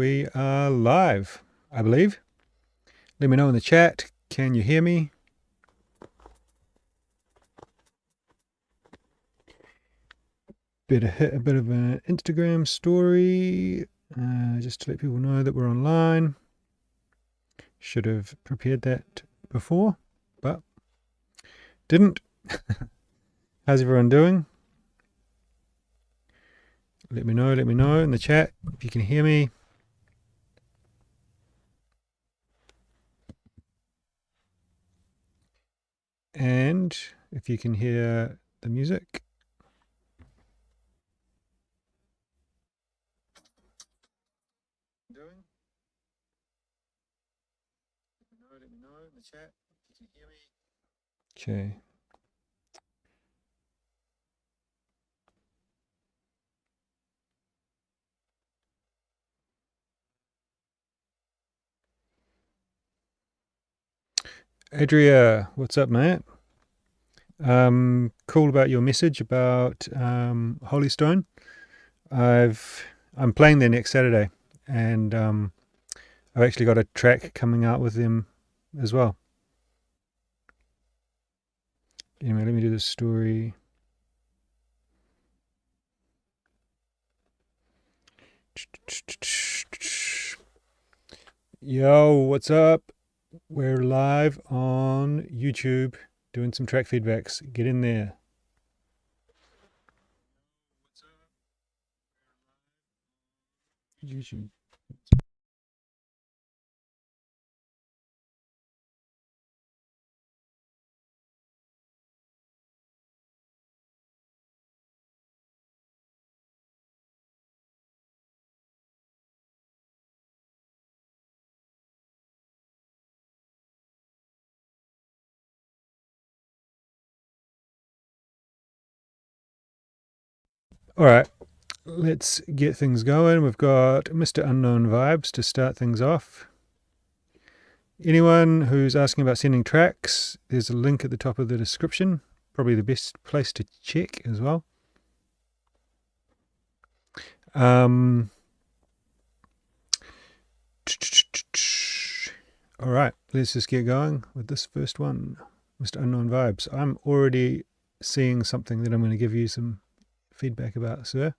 we are live, I believe. Let me know in the chat. Can you hear me? Better hit a bit of an Instagram story just to let people know that we're online. Should have prepared that before, but didn't. How's everyone doing? Let me know in the chat if you can hear me. And if you can hear the music. Let me know in the chat if you can hear me. Okay. Adria, what's up, mate? Cool about your message about Holystone. I'm playing there next Saturday, and I've actually got a track coming out with them as well. Anyway, let me do this story. Yo, what's up? We're live on YouTube doing some track feedbacks. Get in there. YouTube. All right, let's get things going. We've got Mr. Unknown Vibes to start things off. Anyone who's asking about sending tracks, there's a link at the top of the description. Probably the best place to check as well. All right, let's just get going with this first one. Mr. Unknown Vibes. I'm already seeing something that I'm going to give you some feedback about, sir.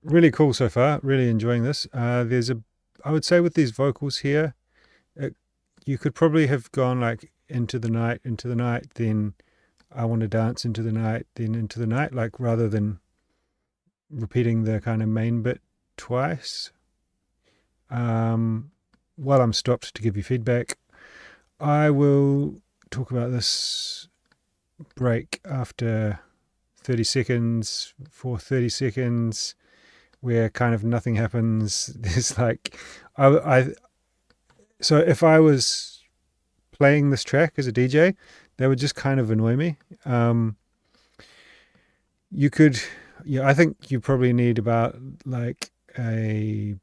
Really cool so far. Really enjoying this. I would say with these vocals here, you could probably have gone like into the night, then I want to dance into the night, then into the night, like rather than repeating the kind of main bit twice. While I'm stopped to give you feedback, I will talk about this break after 30 seconds, for 30 seconds, where kind of nothing happens. There's like, so if I was playing this track as a DJ, that would just kind of annoy me. You could, I think you probably need about like a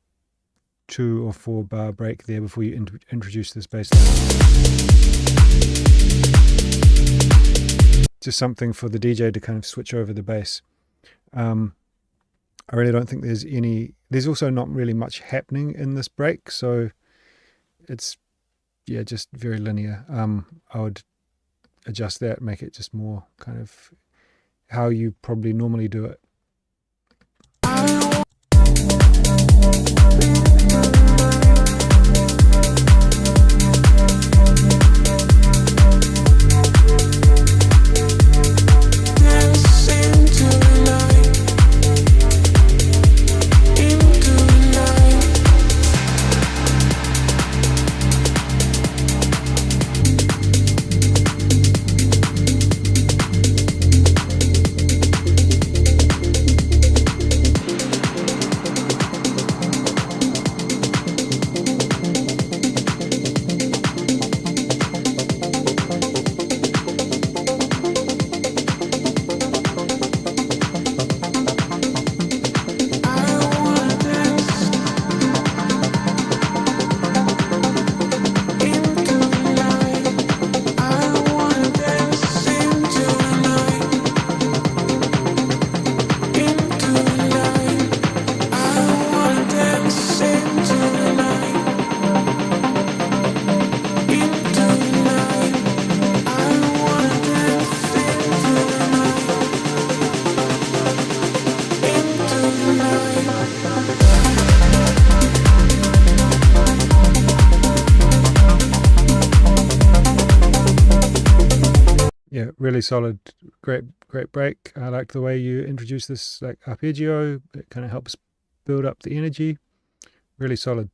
2 or 4 bar break there before you introduce this bass line. Just something for the DJ to kind of switch over the bass. I really don't think there's also not really much happening in this break, so it's just very linear. I would adjust that, make it just more kind of how you probably normally do it. Yeah, really solid, great break. I like the way you introduce this like arpeggio. It kind of helps build up the energy. Really solid.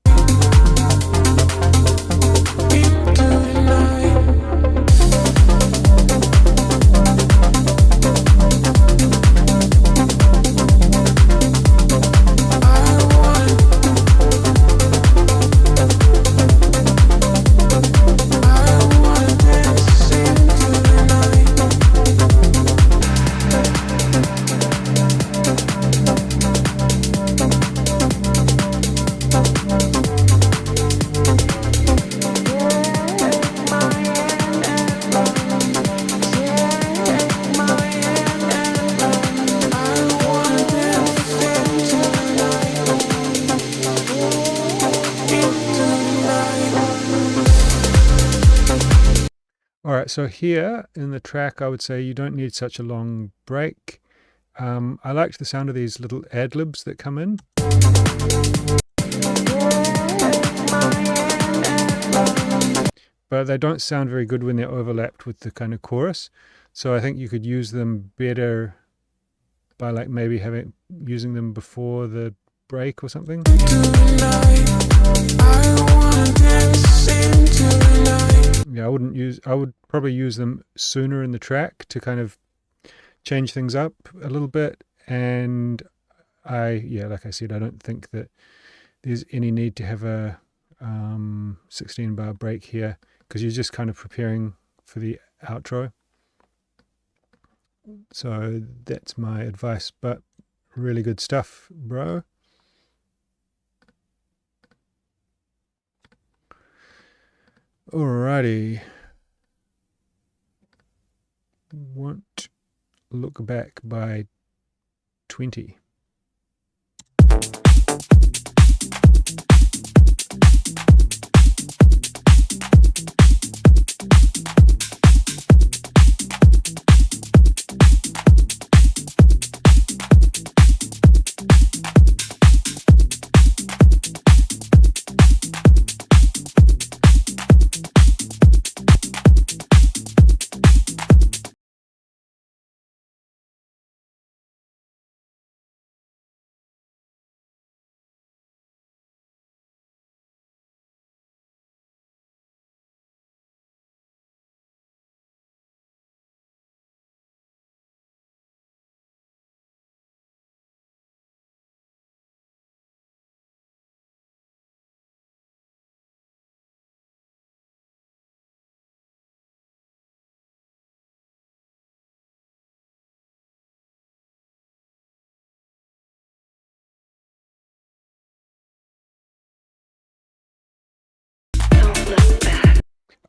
Alright, so here in the track I would say you don't need such a long break. I liked the sound of these little ad-libs that come in. But they don't sound very good when they're overlapped with the kind of chorus. So I think you could use them better by like maybe using them before the break or something. Yeah, I would probably use them sooner in the track to kind of change things up a little bit. And like I said, I don't think that there's any need to have a 16 bar break here, because you're just kind of preparing for the outro. So that's my advice, but really good stuff, bro. Alrighty. Won't look back by 20.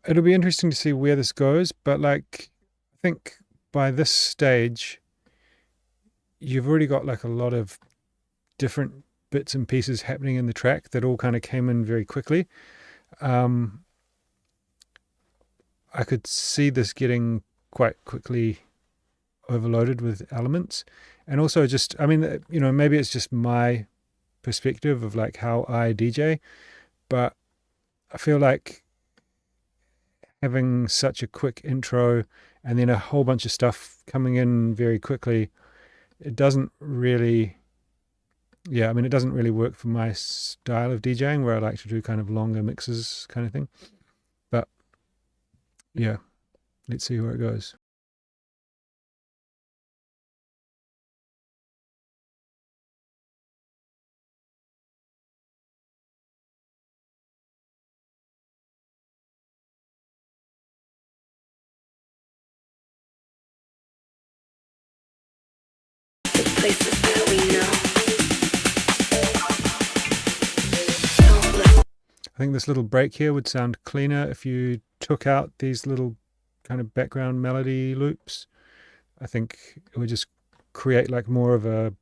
it'll be interesting to see where this goes, but like, I think by this stage, you've already got like a lot of different bits and pieces happening in the track that all kind of came in very quickly. I could see this getting quite quickly overloaded with elements. And also just, I mean, you know, maybe it's just my perspective of like how I DJ, but I feel like having such a quick intro and then a whole bunch of stuff coming in very quickly, it doesn't really, yeah, I mean, it doesn't really work for my style of DJing, where I like to do kind of longer mixes kind of thing. But yeah, let's see where it goes. Places that we know. I think this little break here would sound cleaner if you took out these little kind of background melody loops. I think it would just create like more of a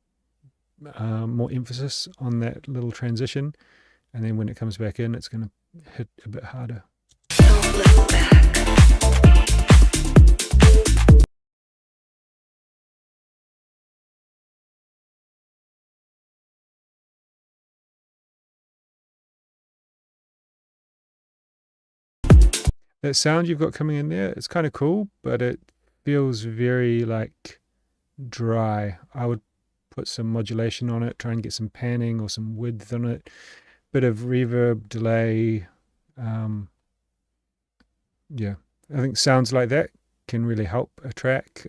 more emphasis on that little transition, and then when it comes back in, it's going to hit a bit harder. Don't look back. That sound you've got coming in there, it's kind of cool, but it feels very like dry. I would put some modulation on it, try and get some panning or some width on it, bit of reverb, delay. Yeah, I think sounds like that can really help a track,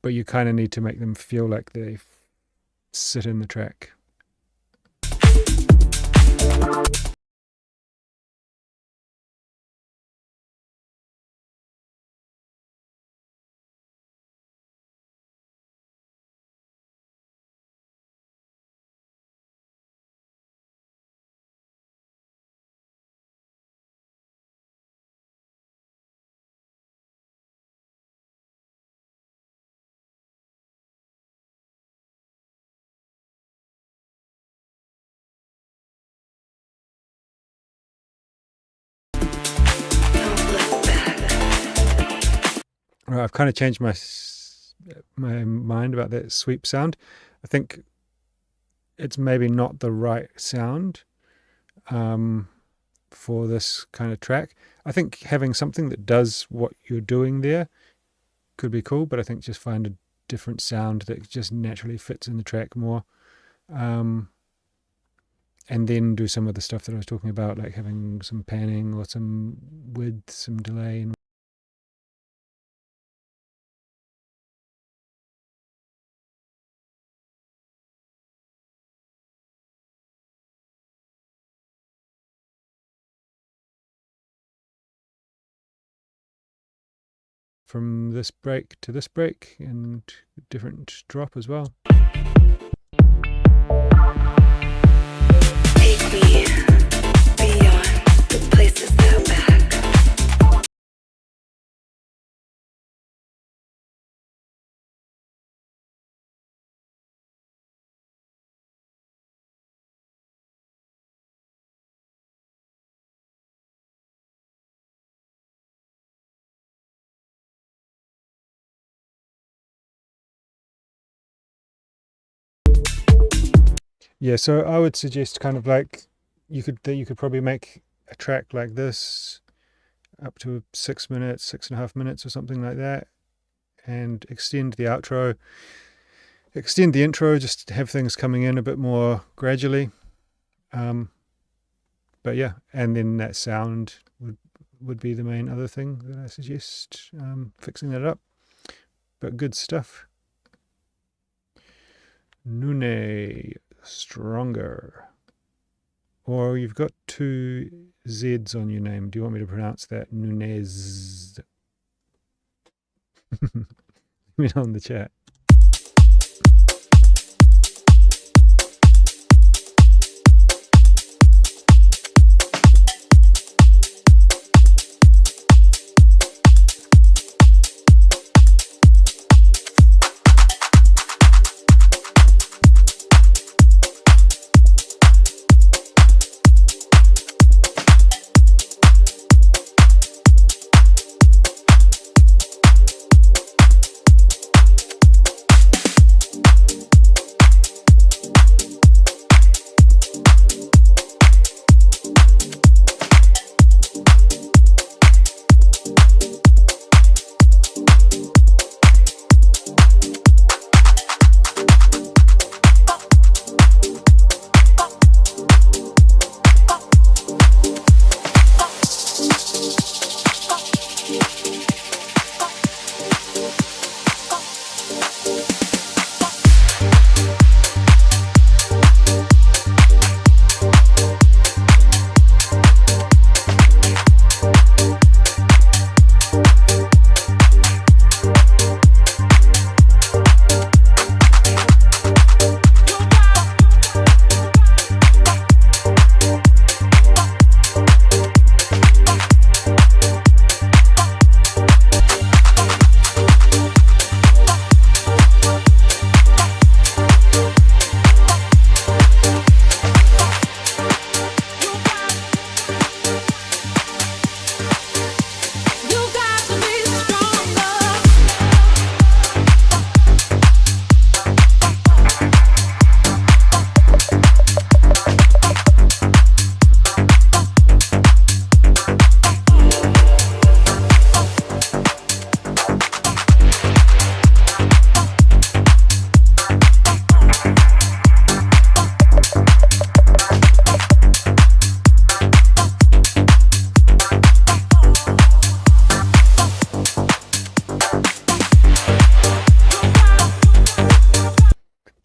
but you kind of need to make them feel like they sit in the track. I've kind of changed my mind about that sweep sound. I think it's maybe not the right sound for this kind of track. I think having something that does what you're doing there could be cool, but I think just find a different sound that just naturally fits in the track more. And then do some of the stuff that I was talking about, like having some panning or some width, some delay. And from this break to this break, and different drop as well. Take me beyond the places out back. Yeah, so I would suggest kind of like you could probably make a track like this up to 6 minutes, 6.5 minutes or something like that, and extend the outro, extend the intro, just have things coming in a bit more gradually. But yeah, and then that sound would be the main other thing that I suggest, fixing that up. But good stuff. Nune, stronger. Or you've got 2 Z's on your name. Do you want me to pronounce that Nunez? Let me know in the chat.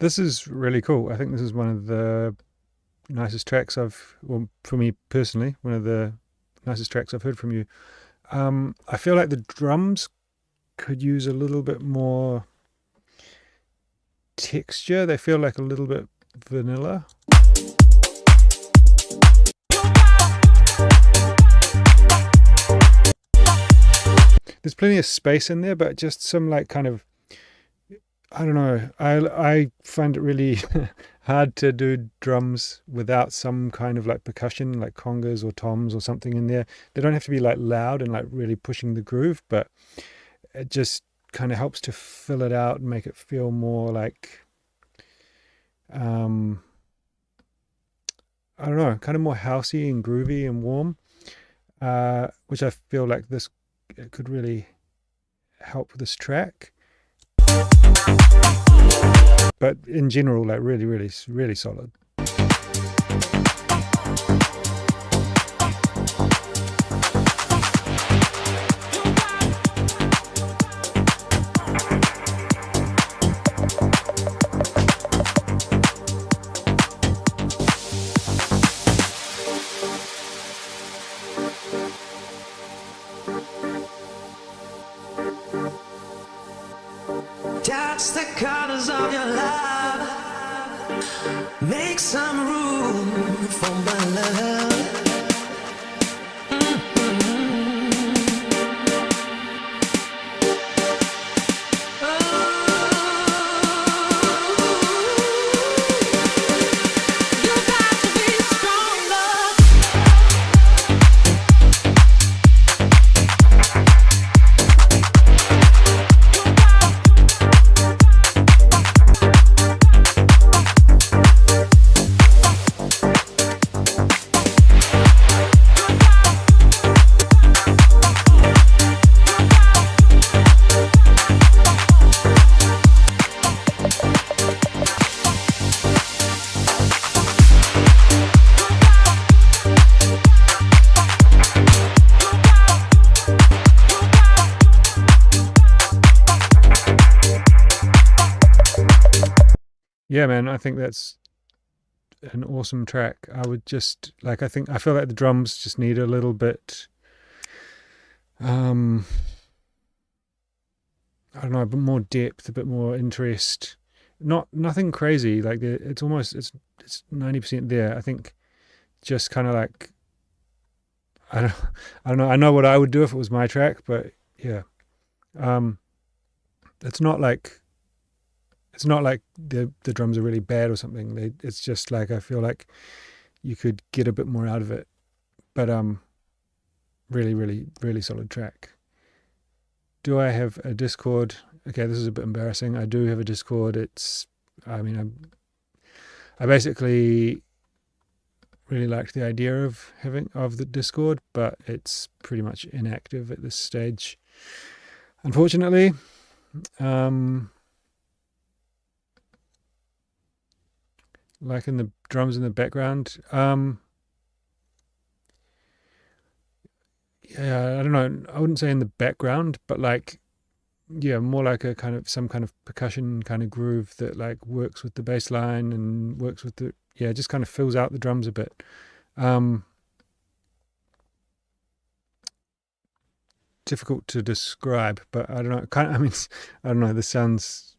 This is really cool. I think this is one of the nicest tracks well, for me personally, one of the nicest tracks I've heard from you. I feel like the drums could use a little bit more texture. They feel like a little bit vanilla. There's plenty of space in there, but just some like kind of, I don't know. I find it really hard to do drums without some kind of like percussion, like congas or toms or something in there. They don't have to be like loud and like really pushing the groove, but it just kind of helps to fill it out and make it feel more like, I don't know, kind of more housey and groovy and warm, which I feel like it could really help this track. But in general, like really, really, really solid. Touch the colors of your love. Make some room for my love. Yeah, man, I think that's an awesome track. I would just like, I feel like the drums just need a little bit, I don't know, a bit more depth, a bit more interest. Nothing crazy. Like it's 90% there. I think just kind of like, I don't know. I know what I would do if it was my track, but yeah, it's not like the drums are really bad or something. It's just like, I feel like you could get a bit more out of it. But really, really, really solid track. Do I have a Discord? Okay, this is a bit embarrassing. I do have a Discord. I basically really liked the idea of the Discord, but it's pretty much inactive at this stage, unfortunately. Like in the drums in the background. Yeah, I don't know. I wouldn't say in the background, but like, yeah, more like some kind of percussion kind of groove that like works with the bass line and works with just kind of fills out the drums a bit. Difficult to describe, but I don't know. I don't know. This sounds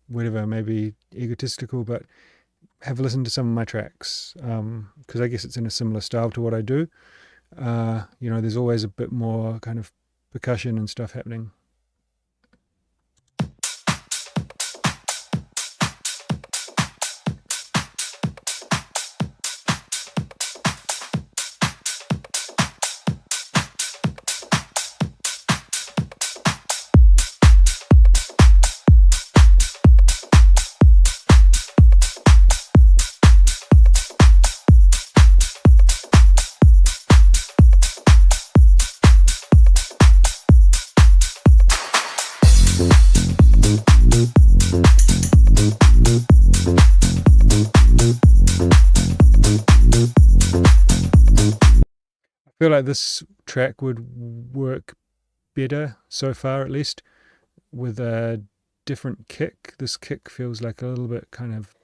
whatever, maybe egotistical, but have a listen to some of my tracks, because I guess it's in a similar style to what I do. There's always a bit more kind of percussion and stuff happening. I feel like this track would work better so far, at least, with a different kick. This kick feels like a little bit kind of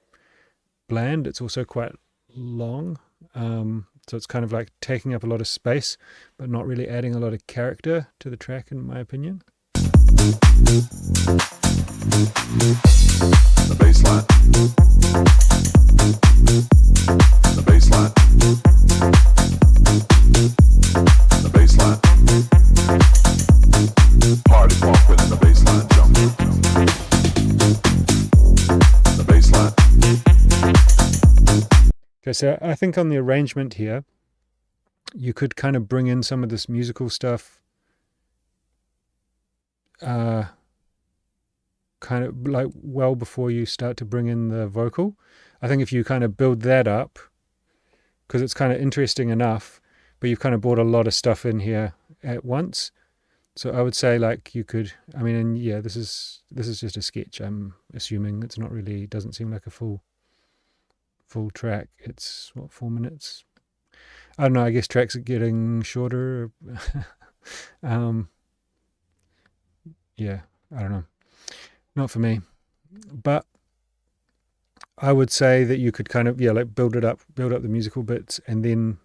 bland. It's also quite long. So it's kind of like taking up a lot of space, but not really adding a lot of character to the track, in my opinion. The bass line. The bass line. The bass line. Party bumping and the bass line jumping. The bass line. Okay, so I think on the arrangement here, you could kind of bring in some of this musical stuff, kind of like well before you start to bring in the vocal. I think if you kind of build that up, because it's kind of interesting enough, but you've kind of brought a lot of stuff in here at once. So I would say like you could, I mean, and yeah, this is just a sketch. I'm assuming it's not really, doesn't seem like a full track. It's what, 4 minutes? I don't know, I guess tracks are getting shorter. Yeah, I don't know. Not for me. But I would say that you could kind of, yeah, like build up the musical bits and then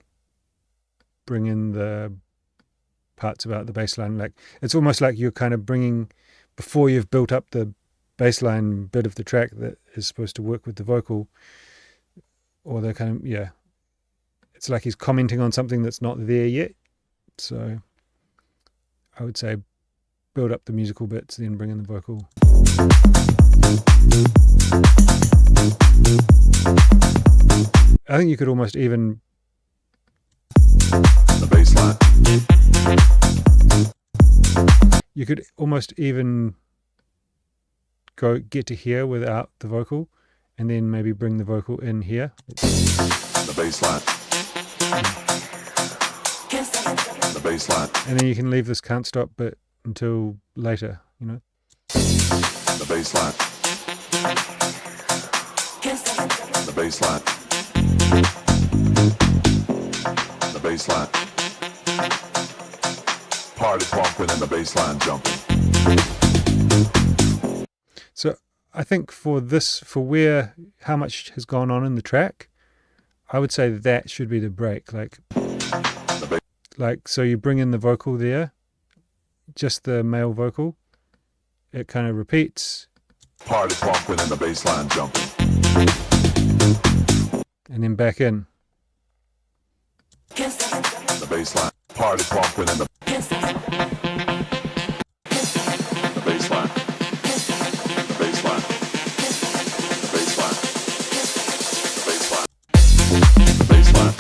bring in the parts about the bass line. Like it's almost like you're kind of bringing, before you've built up the bass line bit of the track that is supposed to work with the vocal, or the kind of, yeah, it's like he's commenting on something that's not there yet. So I would say build up the musical bits, then bring in the vocal. I think you could almost even The bass line. you could almost even get to here without the vocal, and then maybe bring the vocal in here. The bass line. The bass line. And then you can leave this can't stop bit until later, you know. The bass line. The bass line. The bass line. Party bumping and the bass line jumping. So I think for this, for how much has gone on in the track, I would say that should be the break. Like so you bring in the vocal there, just the male vocal, it kind of repeats. Party bumping and the bass line jumping. And then back in. The bass line. Party bumping and the bass line. The bass line. The bass line. The bass line. The bass line.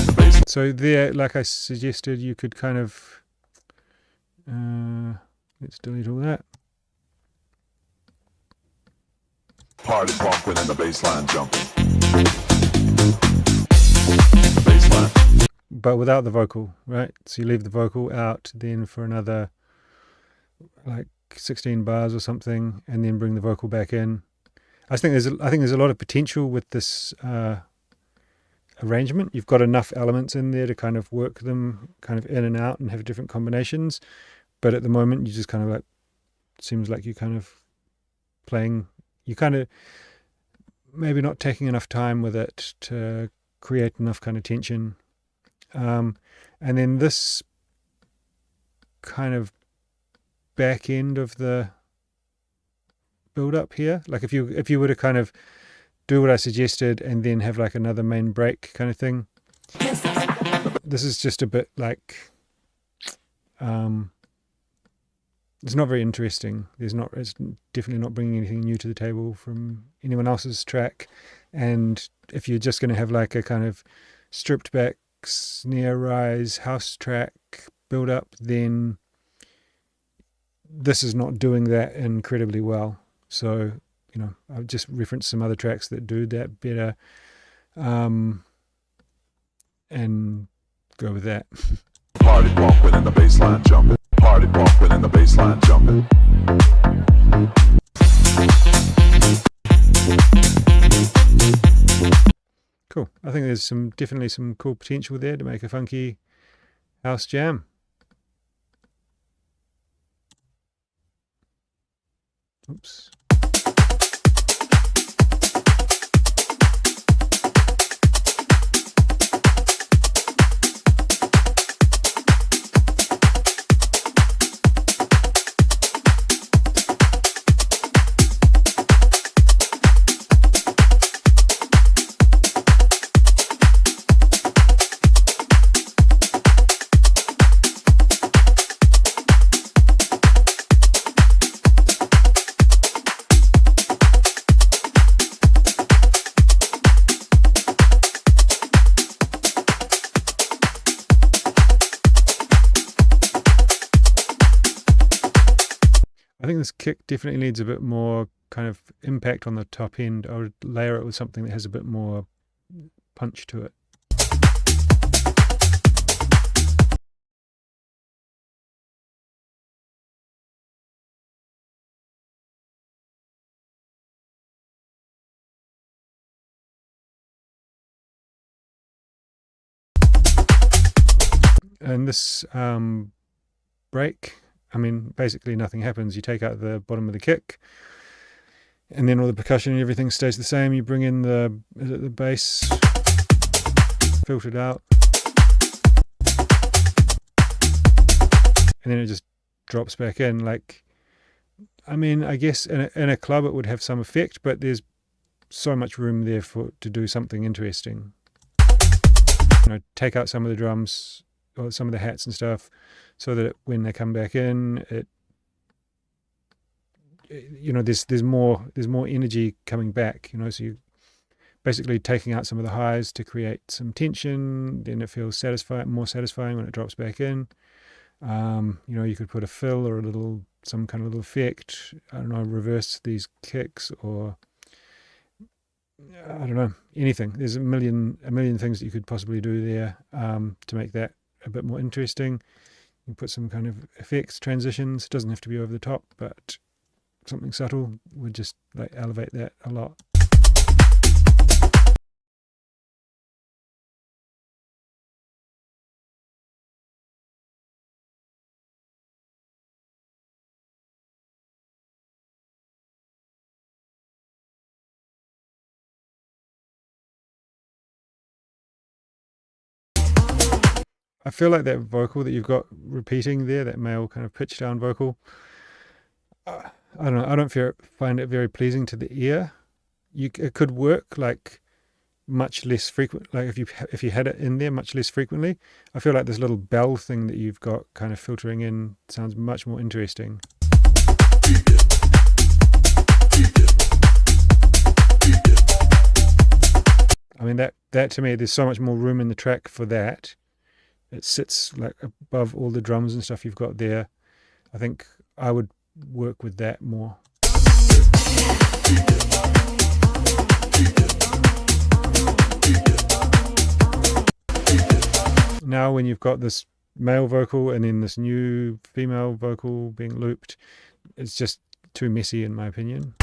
The bass line. So there, like I suggested, you could kind of, let's delete all that. Party bumping and the bass line jumping. Bass line. But without the vocal, right? So you leave the vocal out then for another like 16 bars or something, and then bring the vocal back in. I think there's a lot of potential with this arrangement. You've got enough elements in there to kind of work them kind of in and out and have different combinations. But at the moment, you just kind of like, seems like you're kind of playing, you kind of maybe not taking enough time with it to create enough kind of tension. And then this kind of back end of the build up here, like if you were to kind of do what I suggested and then have like another main break kind of thing, this is just a bit like it's not very interesting. It's definitely not bringing anything new to the table from anyone else's track. And if you're just going to have like a kind of stripped back snare rise house track build up, then this is not doing that incredibly well. So, you know, I've just referenced some other tracks that do that better, and go with that. Party bumping and the bass line jumping. Party bumping and the bass line jumping. Cool. I think there's definitely some cool potential there to make a funky house jam. Oops. I think this kick definitely needs a bit more kind of impact on the top end. I would layer it with something that has a bit more punch to it. And this break, I mean, basically nothing happens. You take out the bottom of the kick, and then all the percussion and everything stays the same. You bring in the bass, filtered out, and then it just drops back in. Like, I mean, I guess in a club it would have some effect, but there's so much room there to do something interesting. Take out some of the drums or some of the hats and stuff, so that when they come back in, there's more energy coming back. So you basically taking out some of the highs to create some tension. Then it feels more satisfying when it drops back in. You could put a fill or some kind of little effect. I don't know, reverse these kicks, or I don't know, anything. There's a million things that you could possibly do there to make that a bit more interesting. You put some kind of effects, transitions. It doesn't have to be over the top, but something subtle would just elevate that a lot. I feel like that vocal that you've got repeating there, that male kind of pitch down vocal, I don't know, I don't find it very pleasing to the ear. It could work much less frequent, if you had it in there much less frequently. I feel like this little bell thing that you've got kind of filtering in sounds much more interesting. I mean, that to me, there's so much more room in the track for that. It sits above all the drums and stuff you've got there. I think I would work with that more. Now when you've got this male vocal and then this new female vocal being looped, it's just too messy in my opinion.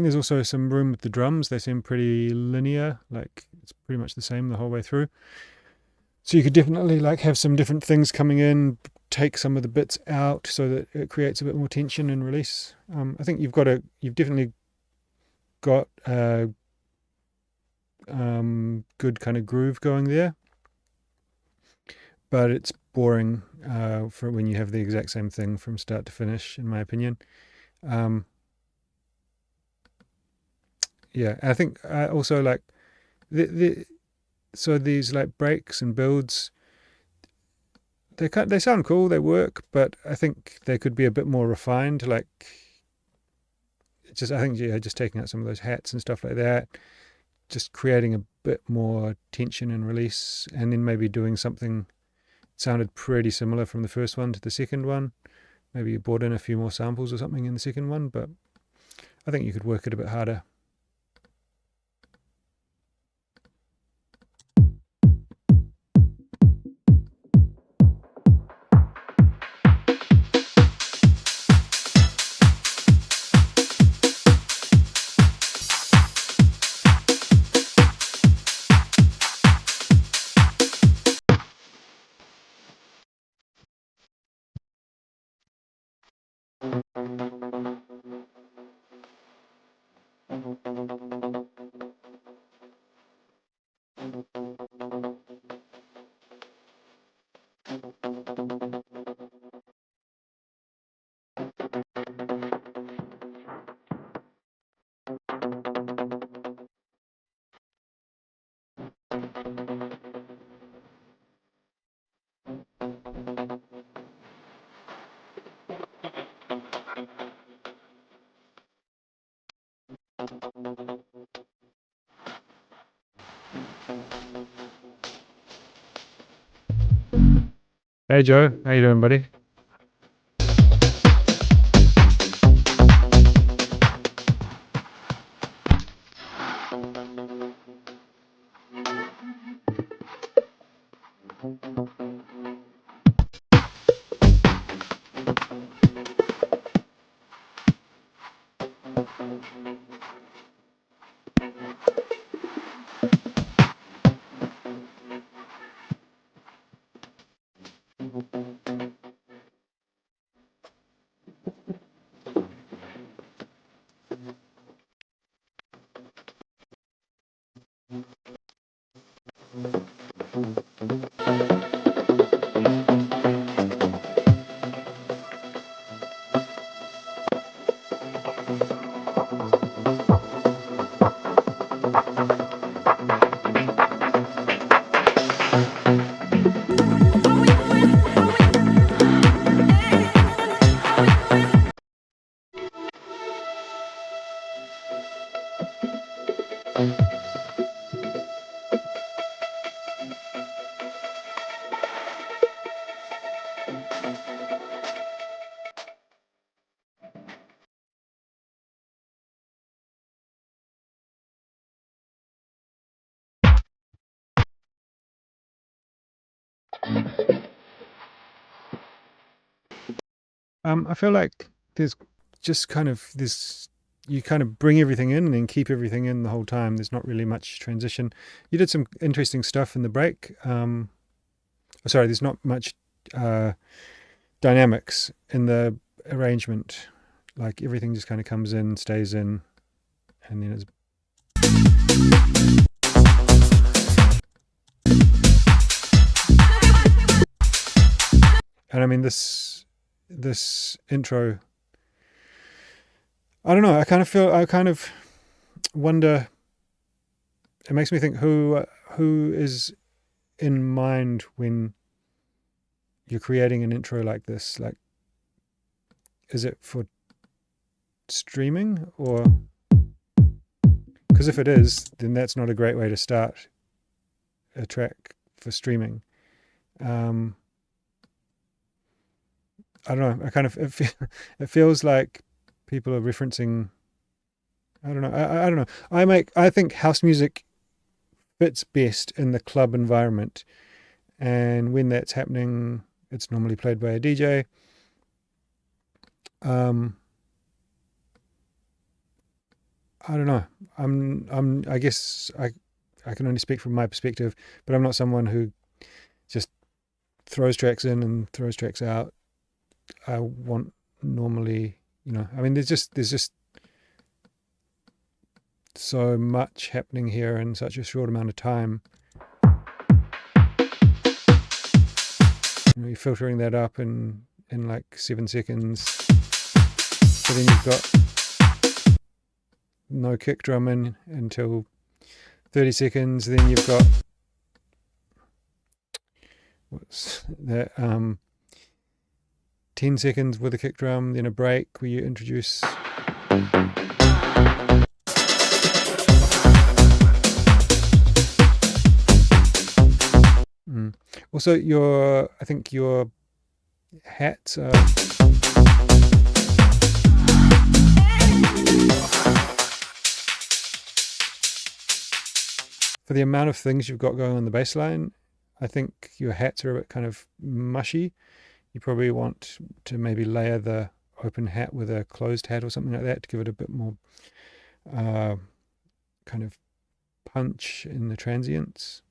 think there's also some room with the drums. They seem pretty linear, like it's pretty much the same the whole way through. So you could definitely like have some different things coming in, take some of the bits out so that it creates a bit more tension and release. I think you've definitely got a good kind of groove going there, but it's boring for when you have the exact same thing from start to finish, in my opinion. Yeah, I think also like so these like breaks and builds, they sound cool, they work, but I think they could be a bit more refined. Like, I think just taking out some of those hats and stuff like that, just creating a bit more tension and release, and then maybe doing something that sounded pretty similar from the first one to the second one. Maybe you brought in a few more samples or something in the second one, but I think you could work it a bit harder. Hey Joe, how you doing, buddy? I feel like there's just kind of this, you kind of bring everything in and then keep everything in the whole time. There's not really much transition. You did some interesting stuff in the break. Sorry, there's not much dynamics in the arrangement. Like everything just kind of comes in, stays in, and then it's. And I mean, this intro, I don't know, I kind of wonder, it makes me think who is in mind when you're creating an intro like this. Like, is it for streaming? Or because if it is, then that's not a great way to start a track for streaming. I don't know. I kind of it feels like people are referencing. I don't know. I don't know. I think house music fits best in the club environment, and when that's happening, it's normally played by a DJ. I don't know. I guess I can only speak from my perspective, but I'm not someone who just throws tracks in and throws tracks out. I want normally, I mean, there's just so much happening here in such a short amount of time. You're filtering that up in like 7 seconds, but then you've got no kick drum in until 30 seconds. Then you've got what's that? 10 seconds with a kick drum, then a break where you introduce. Also, I think your hats are. For the amount of things you've got going on the bass line, I think your hats are a bit kind of mushy. You probably want to maybe layer the open hat with a closed hat or something like that to give it a bit more kind of punch in the transients.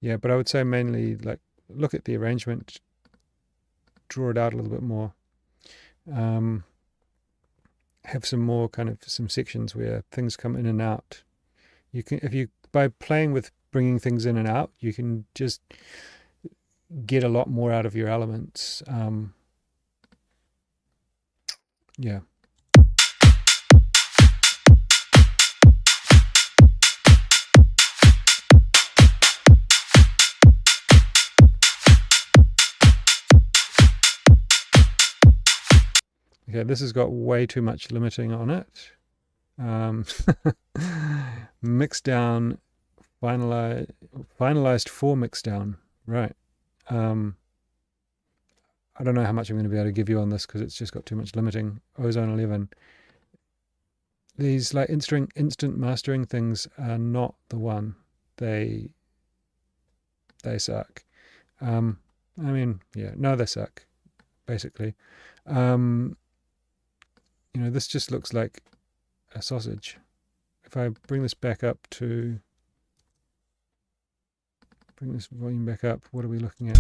Yeah, but I would say mainly like look at the arrangement, draw it out a little bit more. Have some more kind of some sections where things come in and out. You can, by playing with bringing things in and out, you can just get a lot more out of your elements. Yeah. Okay, this has got way too much limiting on it. Mix down, finalized for mix down. Right. I don't know how much I'm going to be able to give you on this because it's just got too much limiting. Ozone 11. These like instant mastering things are not the one. They suck. I mean, yeah, no, they suck, basically. This just looks like a sausage. If I bring this back up to, bring this volume back up, what are we looking at?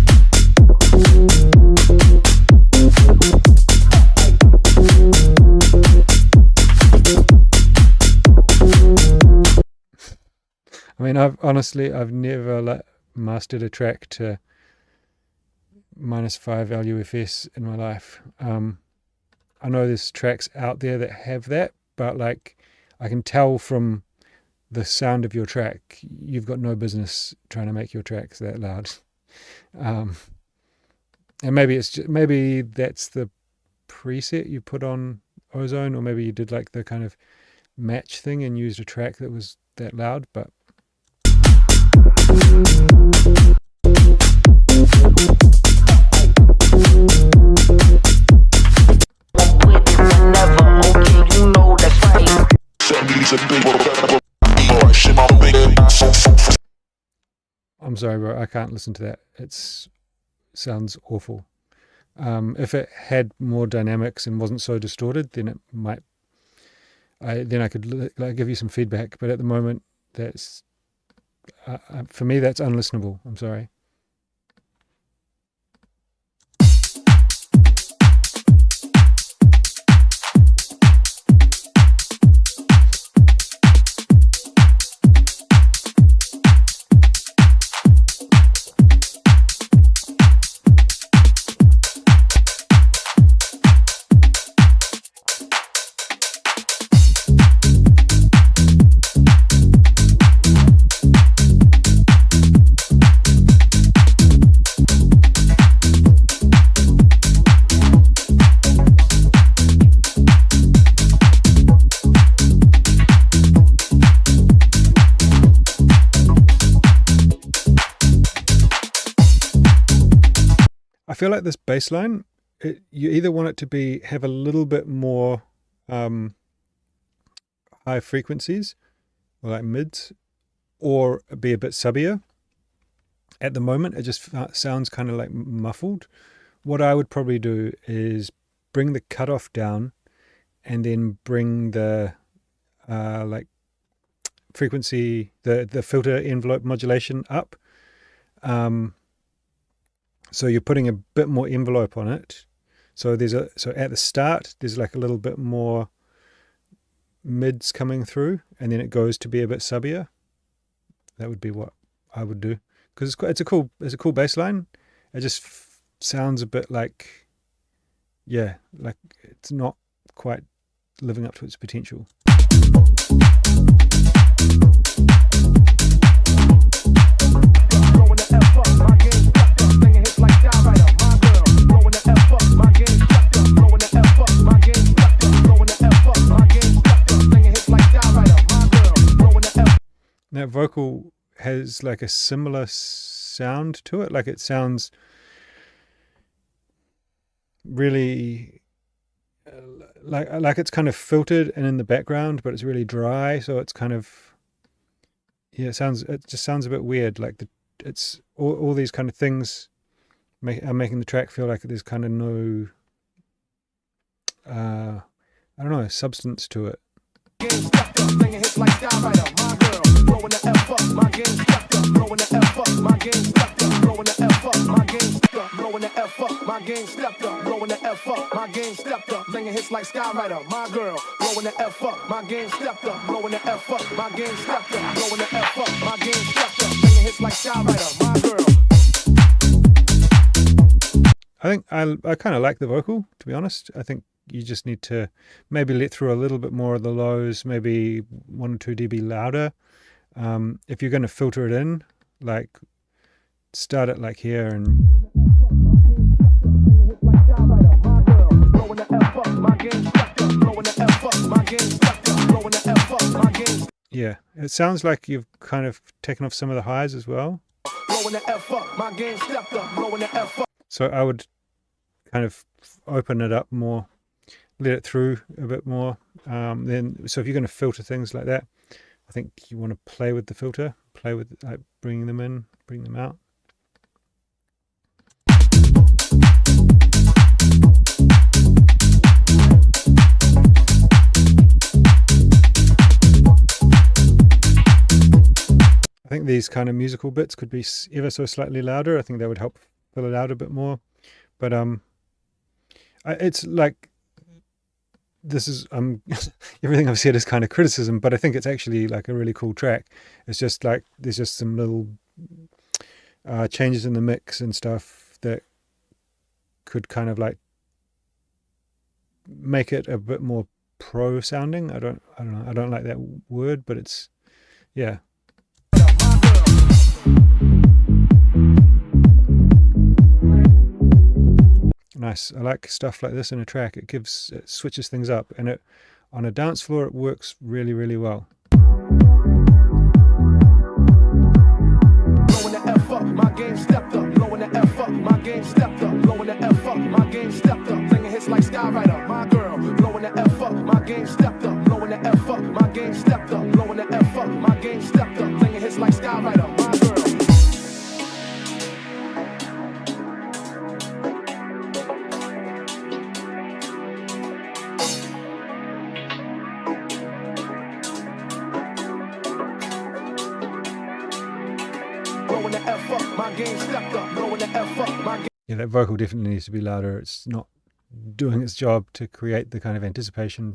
I mean, I've never mastered a track to -5 LUFS in my life. I know there's tracks out there that have that, but like I can tell from the sound of your track, you've got no business trying to make your tracks that loud. And maybe maybe that's the preset you put on Ozone, or maybe you did like the kind of match thing and used a track that was that loud, but I'm sorry, bro, I can't listen to that. It sounds awful. If it had more dynamics and wasn't so distorted, then it might. Then I could give you some feedback. But at the moment, that's for me, that's unlistenable. I'm sorry. I feel like this bass line, you either want it to have a little bit more high frequencies, or like mids, or be a bit subbier. at the moment it just sounds kind of like muffled. What I would probably do is bring the cutoff down and then bring the like frequency, the filter envelope modulation up. So you're putting a bit more envelope on it. So so at the start there's like a little bit more mids coming through, and then it goes to be a bit subbier. That would be what I would do, because it's a cool bass line. It just sounds a bit like, yeah, like it's not quite living up to its potential. That vocal has like a similar sound to it. Like it sounds really like it's kind of filtered and in the background, but it's really dry. So it's kind of, yeah, it just sounds a bit weird. Like it's all these kind of things are making the track feel like there's kind of no, I don't know, substance to it. I think I kind of like the vocal, to be honest. I think you just need to maybe let through a little bit more of the lows, maybe 1 or 2 dB louder. If you're going to filter it in, like start it like here and yeah, it sounds like you've kind of taken off some of the highs as well. So I would kind of open it up more, let it through a bit more. So if you're going to filter things like that, I think you want to play with the filter, play with like bringing them in, bring them out. I think these kind of musical bits could be ever so slightly louder. I think that would help fill it out a bit more. But it's like, this is everything I've said is kind of criticism, but I think it's actually like a really cool track. It's just like there's just some little changes in the mix and stuff that could kind of like make it a bit more pro sounding. I don't know. I don't like that word, but it's, yeah. Nice. I like stuff like this in a track. It switches things up, and on a dance floor it works really, really well. Yeah, that vocal definitely needs to be louder. It's not doing its job to create the kind of anticipation.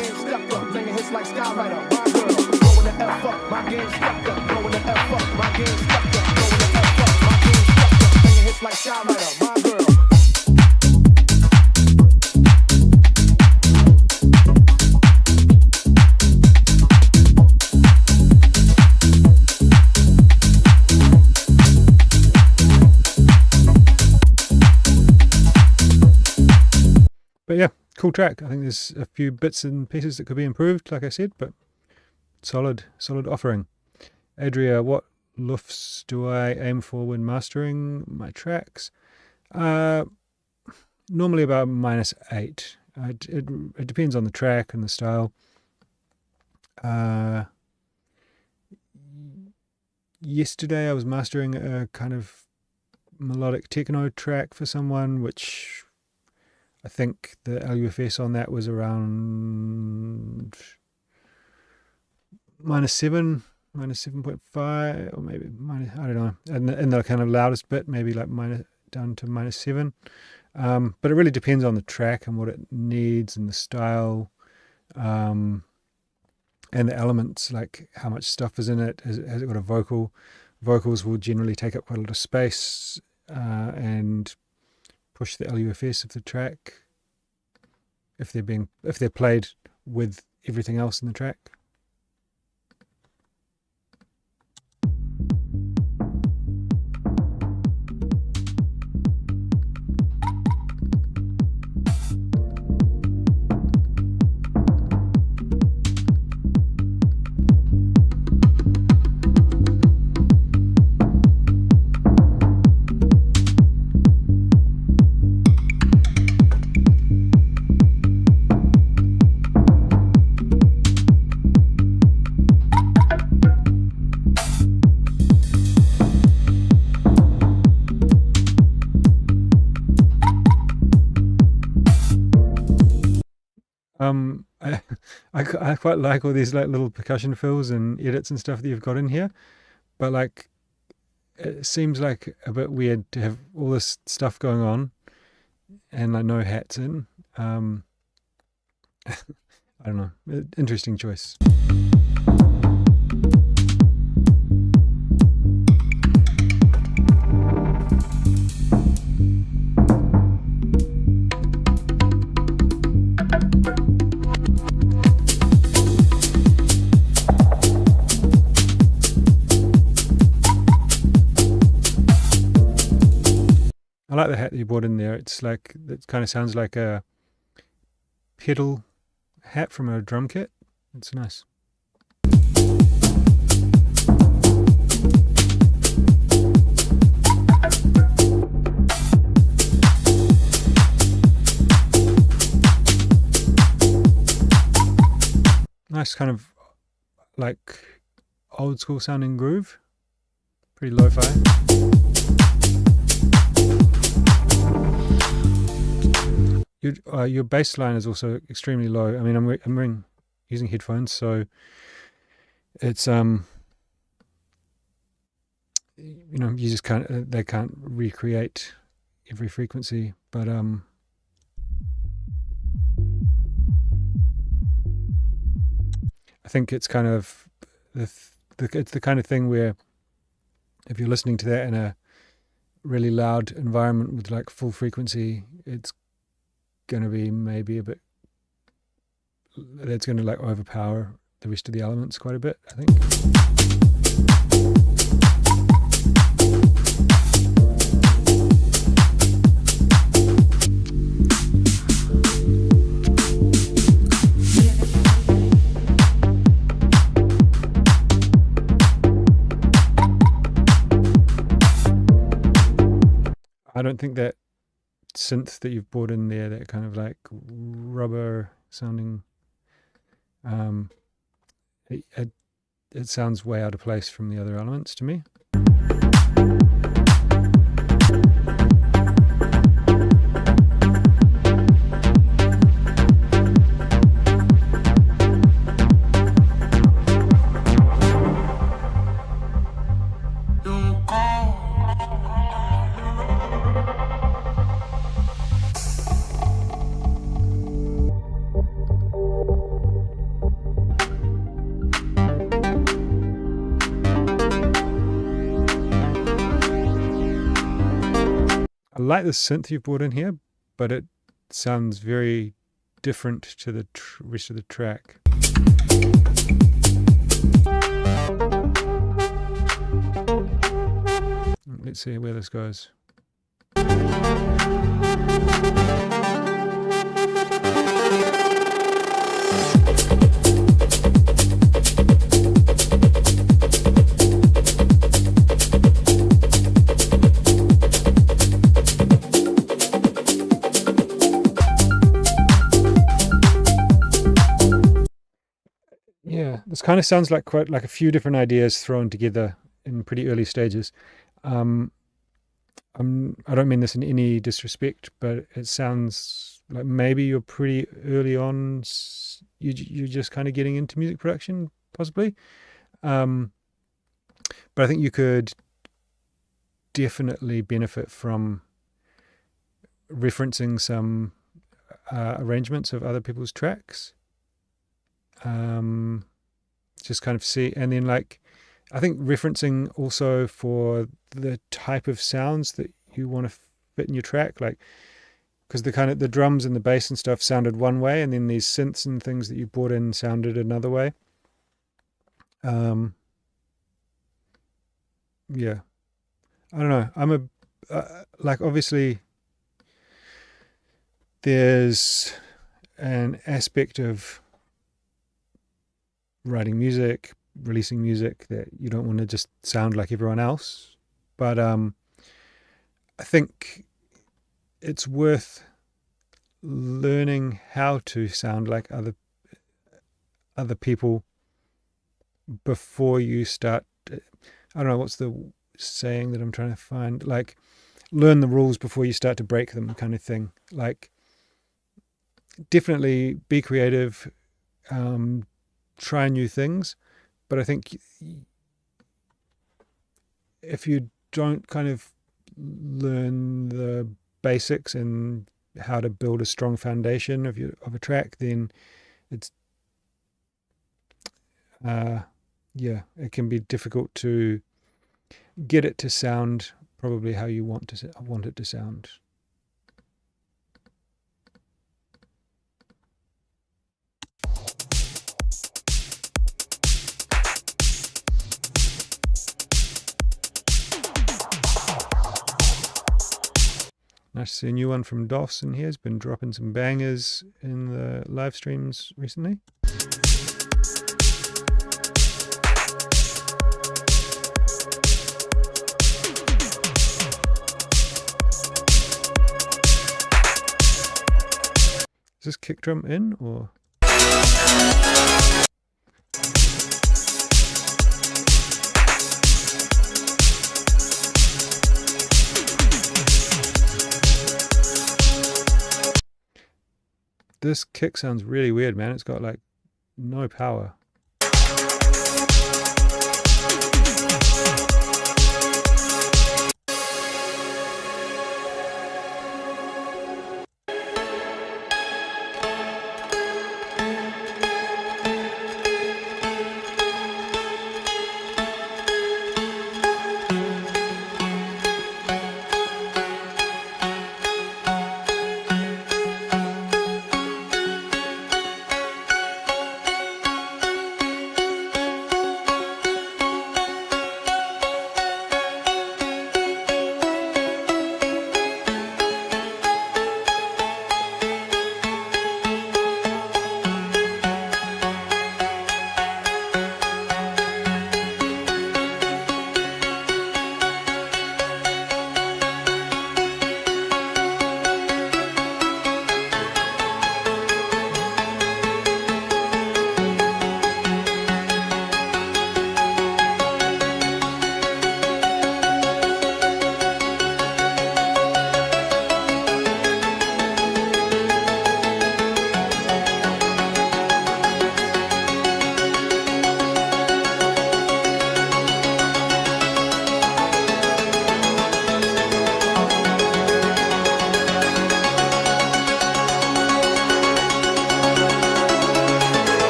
But yeah, cool track. I think there's a few bits and pieces that could be improved, like I said, but solid offering. Adria, what lufts do I aim for when mastering my tracks? Normally about -8. It depends on the track and the style. Yesterday I was mastering a kind of melodic techno track for someone, which I think the LUFS on that was around -7, -7.5, or maybe minus, I don't know, in the kind of loudest bit, maybe like down to -7. But it really depends on the track and what it needs and the style, and the elements, like how much stuff is in it. Has it got a vocal? Vocals will generally take up quite a lot of space and push the LUFS of the track if they're played with everything else in the track. I quite like all these like little percussion fills and edits and stuff that you've got in here, but like it seems like a bit weird to have all this stuff going on and like no hats in. I don't know. Interesting choice. I like the hat that you brought in there. It's like, it kind of sounds like a pedal hat from a drum kit. It's nice. Nice kind of like old school sounding groove. Pretty lo-fi. Your bass line is also extremely low. I mean, I'm using headphones, so it's you know, you just can't. They can't recreate every frequency, but I think it's kind of it's the kind of thing where if you're listening to that in a really loud environment with like full frequency, it's going to be maybe a bit, that's going to like overpower the rest of the elements quite a bit, I think. I don't think that synth that you've brought in there, that kind of like rubber sounding, it sounds way out of place from the other elements to me. I like the synth you've brought in here, but it sounds very different to the rest of the track. Let's see where this goes. Yeah, this kind of sounds like quite like a few different ideas thrown together in pretty early stages. I don't mean this in any disrespect, but it sounds like maybe you're pretty early on. You're just kind of getting into music production, possibly. But I think you could definitely benefit from referencing some arrangements of other people's tracks. Just kind of see, and then like I think referencing also for the type of sounds that you want to fit in your track, like because the drums and the bass and stuff sounded one way, and then these synths and things that you brought in sounded another way. Yeah, I don't know. I'm like obviously there's an aspect of writing music, releasing music that you don't want to just sound like everyone else. But I think it's worth learning how to sound like other people before you start. I don't know, what's the saying that I'm trying to find? Like, learn the rules before you start to break them, kind of thing. Like, definitely be creative, try new things. But I think if you don't kind of learn the basics and how to build a strong foundation of a track, then it's it can be difficult to get it to sound probably how you want it to sound. Nice to see a new one from Dawson here. He's been dropping some bangers in the live streams recently. Is this kick drum in or? This kick sounds really weird, man. It's got like no power.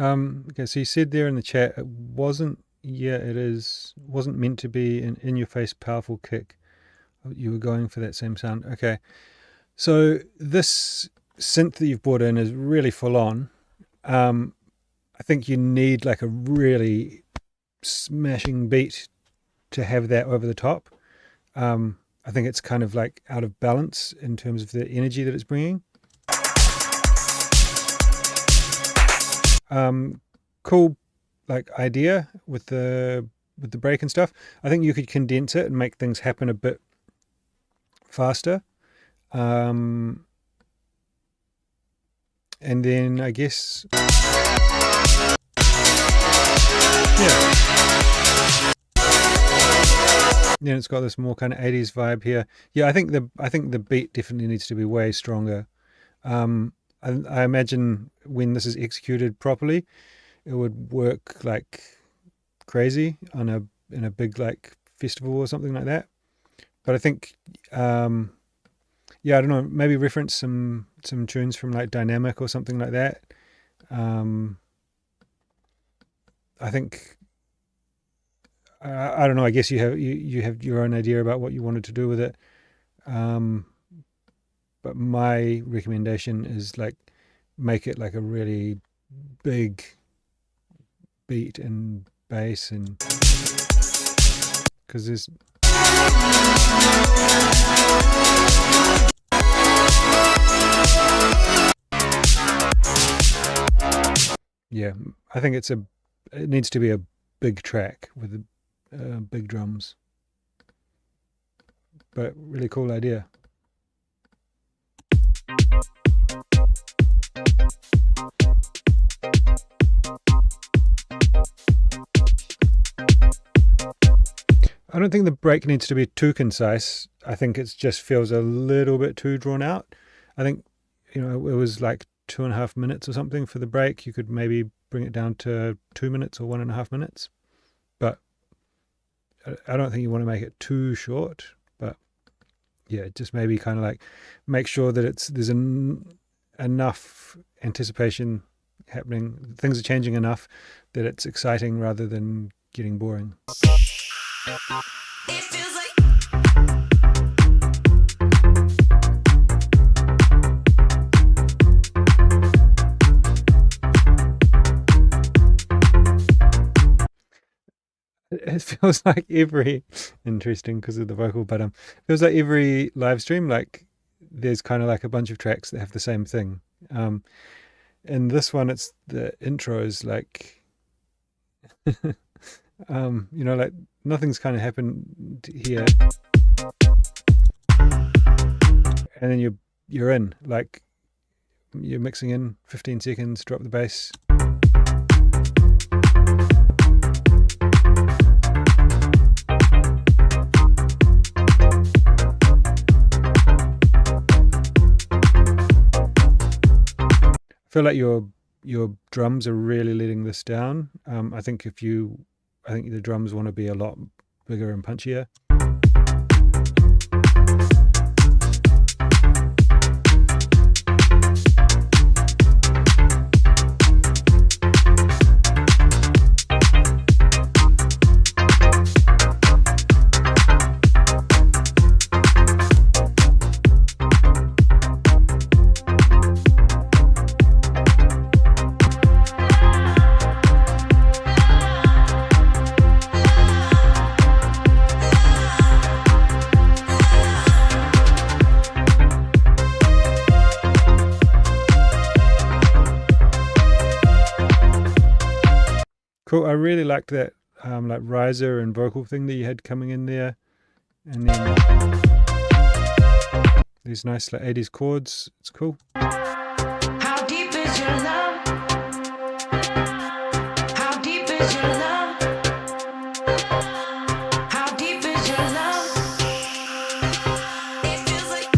Okay, so you said there in the chat it wasn't. Yeah, it is. Wasn't meant to be an in-your-face powerful kick. You were going for that same sound. Okay, so this synth that you've brought in is really full on. I think you need like a really smashing beat to have that over the top. I think it's kind of like out of balance in terms of the energy that it's bringing. Cool, like idea with the break and stuff. I think you could condense it and make things happen a bit faster. And then I guess, yeah. Then it's got this more kind of 80s vibe here. Yeah, I think the beat definitely needs to be way stronger. I imagine when this is executed properly, it would work like crazy in a big like festival or something like that. But I think, yeah, I don't know, maybe reference some tunes from like Dynamic or something like that. I think, I don't know, I guess you have your own idea about what you wanted to do with it. But my recommendation is like make it like a really big beat and bass, and because there's yeah, I think it needs to be a big track with big drums, but really cool idea. I don't think the break needs to be too concise. I think it just feels a little bit too drawn out. I think, it was like 2.5 minutes or something for the break. You could maybe bring it down to 2 minutes or 1.5 minutes. But I don't think you want to make it too short. But yeah, just maybe kind of like make sure that there's enough anticipation happening. Things are changing enough that it's exciting rather than getting boring. It feels like it feels like interesting because of the vocal, but it feels like every live stream, like there's kind of like a bunch of tracks that have the same thing. In this one, it's the intro is like, like nothing's kind of happened here, and then you're in, like you're mixing in 15 seconds, drop the bass. I feel like your drums are really letting this down. I think the drums want to be a lot bigger and punchier. Cool. I really liked that like riser and vocal thing that you had coming in there, and then these nice like 80s chords. It's cool. how deep is your love? How deep is your love? How deep is your love? It feels like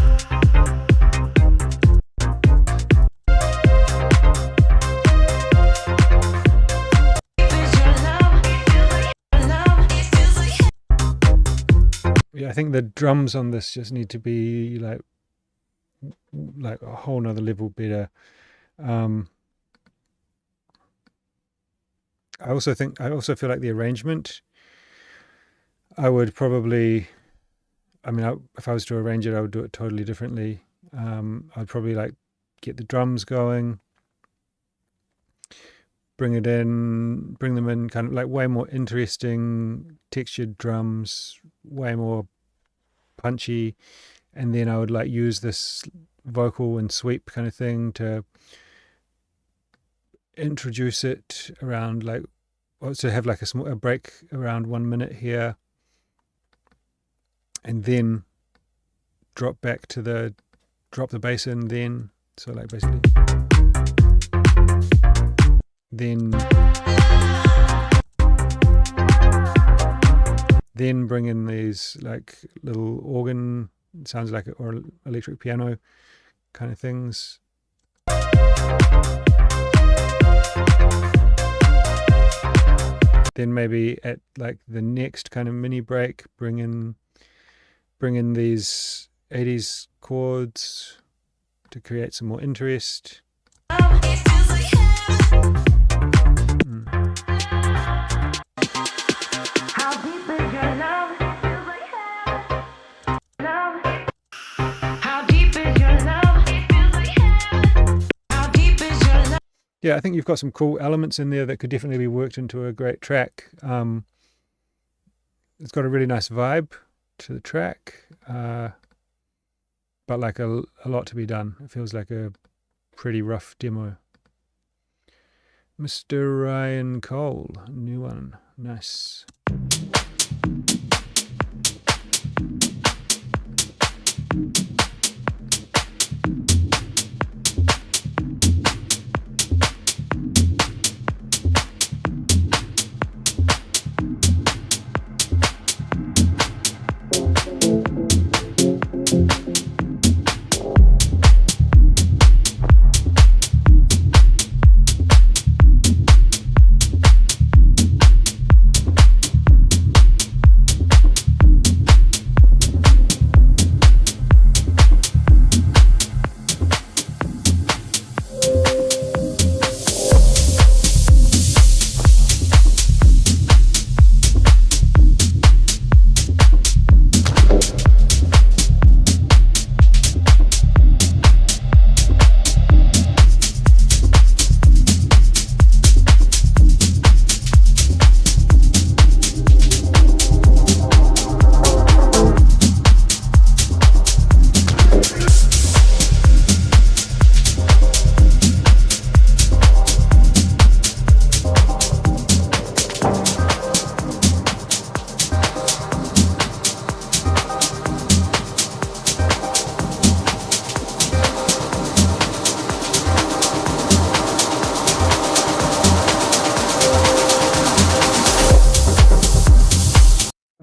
Yeah, I think the drums on this just need to be like a whole nother level better. I also feel like the arrangement, I would probably, if I was to arrange it, I would do it totally differently. I'd probably like get the drums going, bring them in kind of like way more interesting textured drums, way more punchy, and then I would like use this vocal and sweep kind of thing to introduce it around like, so have like a break around 1 minute here, and then drop the bass in, then so like basically then bring in these like little organ sounds like or electric piano kind of things. Then maybe at like the next kind of mini break, bring in these 80s chords to create some more interest. Yeah, I think you've got some cool elements in there that could definitely be worked into a great track. It's got a really nice vibe to the track, but like a lot to be done. It feels like a pretty rough demo. Mr. Ryan Cole, new one, nice.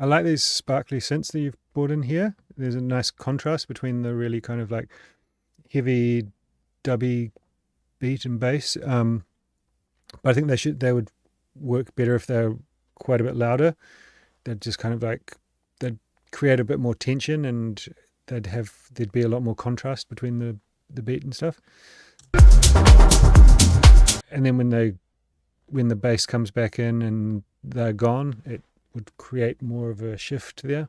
I like these sparkly synths that you've brought in here. There's a nice contrast between the really kind of like heavy dubby beat and bass. But I think they would work better if they're quite a bit louder. They'd just kind of like, they'd create a bit more tension, and there'd be a lot more contrast between the beat and stuff. And then when the bass comes back in and they're gone, it would create more of a shift there.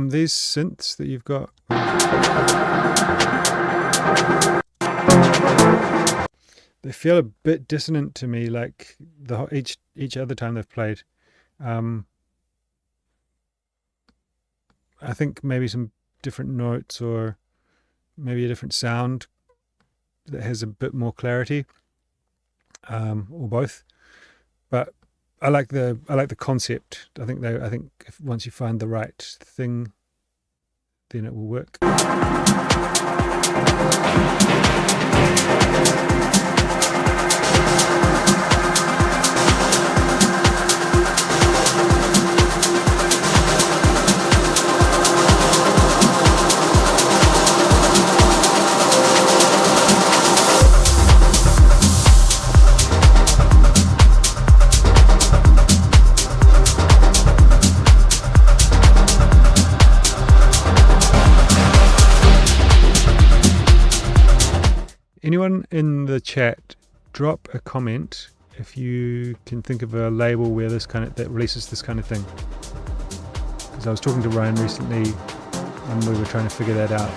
These synths that you've got, they feel a bit dissonant to me, like each other time they've played. I think maybe some different notes or maybe a different sound that has a bit more clarity, or both. But I like the concept. I think if once you find the right thing, then it will work. Anyone in the chat, drop a comment if you can think of a label where that releases this kind of thing. Because I was talking to Ryan recently and we were trying to figure that out.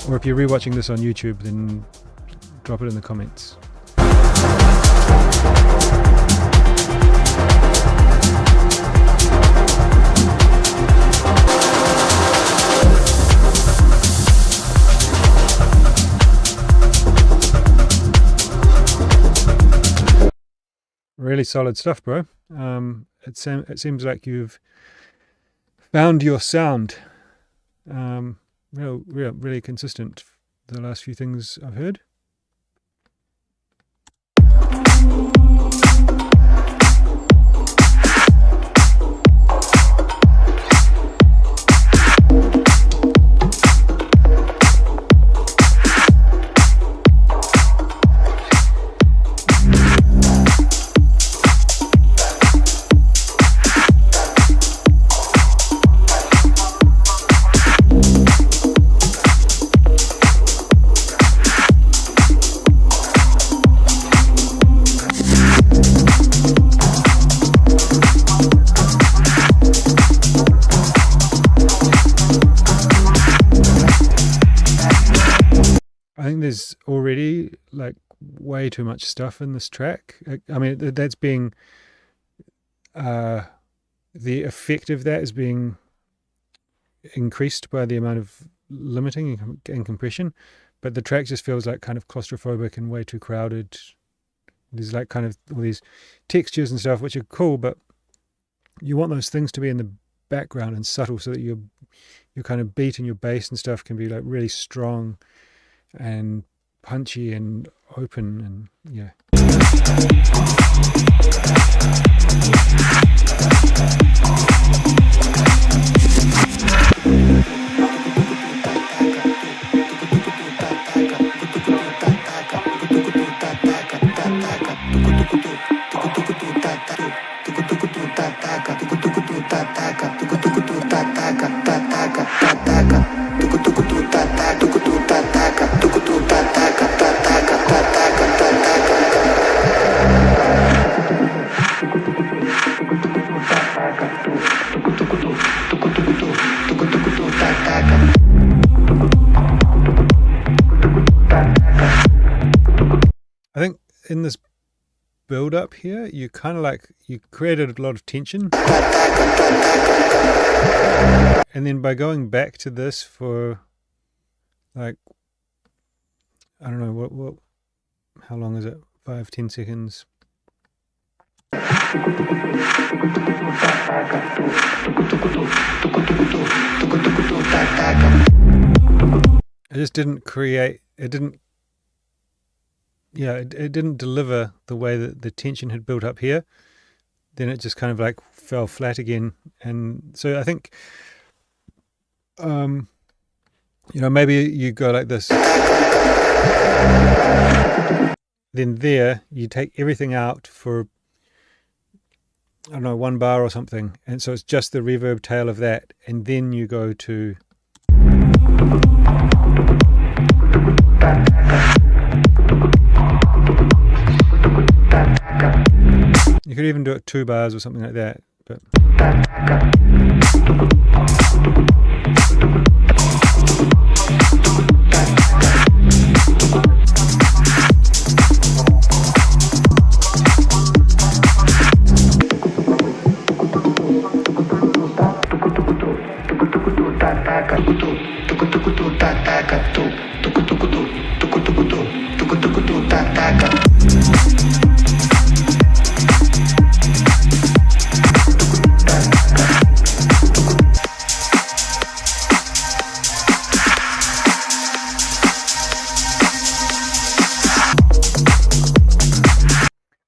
Or if you're rewatching this on YouTube, then drop it in the comments. Really solid stuff, bro. It seems like you've found your sound. Really consistent. The last few things I've heard. I think there's already like way too much stuff in this track. I mean, that's being the effect of that is being increased by the amount of limiting and compression, but the track just feels like kind of claustrophobic and way too crowded. There's like kind of all these textures and stuff which are cool, but you want those things to be in the background and subtle so that your kind of beat and your bass and stuff can be like really strong and punchy and open, and yeah. I think in this build up here, you kind of like, you created a lot of tension. And then by going back to this for like, I don't know, what how long is it? 5-10 seconds. It just didn't create, it didn't deliver the way that the tension had built up here. Then it just kind of like fell flat again. And so I think, maybe you go like this. Then there, you take everything out for, I don't know, 1 bar or something. And so it's just the reverb tail of that. And then you go to... You could even do it 2 bars or something like that. But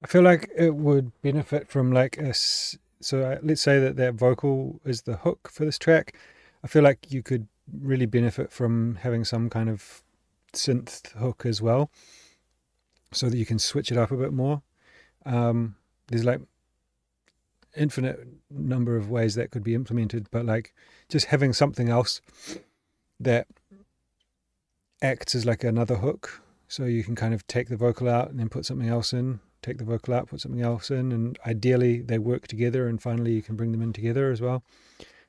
I feel like it would benefit from like let's say that vocal is the hook for this track. I feel like you could really benefit from having some kind of synth hook as well, so that you can switch it up a bit more. There's like infinite number of ways that could be implemented, but like just having something else that acts as like another hook, so you can kind of take the vocal out and then put something else in, take the vocal out, put something else in, and ideally they work together, and finally you can bring them in together as well.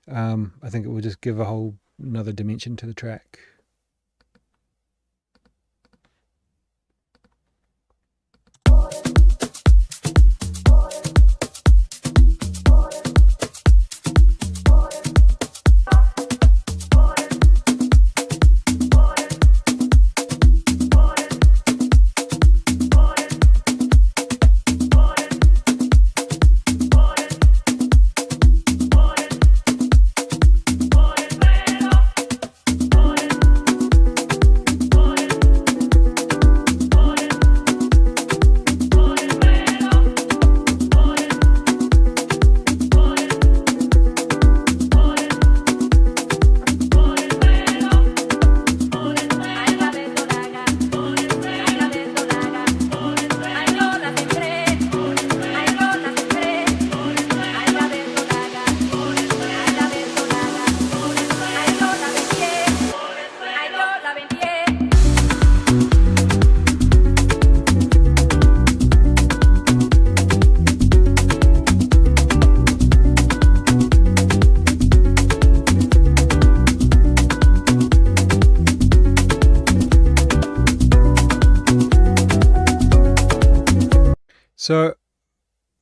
I think it will just give a whole another dimension to the track. So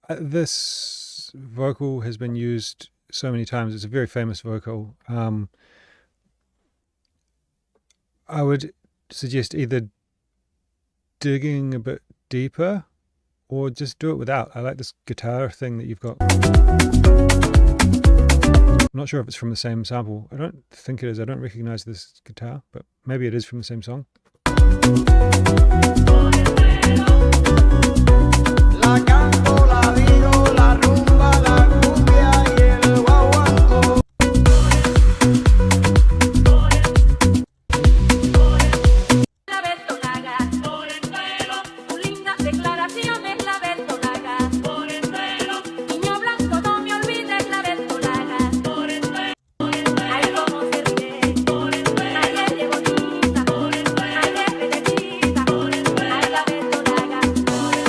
this vocal has been used so many times. It's a very famous vocal. I would suggest either digging a bit deeper or just do it without. I like this guitar thing that you've got. I'm not sure if it's from the same sample. I don't think it is. I don't recognize this guitar, but maybe it is from the same song. La canto, la digo, la rumba, la cumbia y el guaguancó. La verdolaga, por el pelo, tus lindas declaraciones, la verdolaga, por el pelo, niño blanco, no me olvides la verdolaga, por el pelo, ay cómo se ríe, por el pelo, ay es bonita, por el pelo, ay es bebecita, por el pelo, ay la verdolaga, por el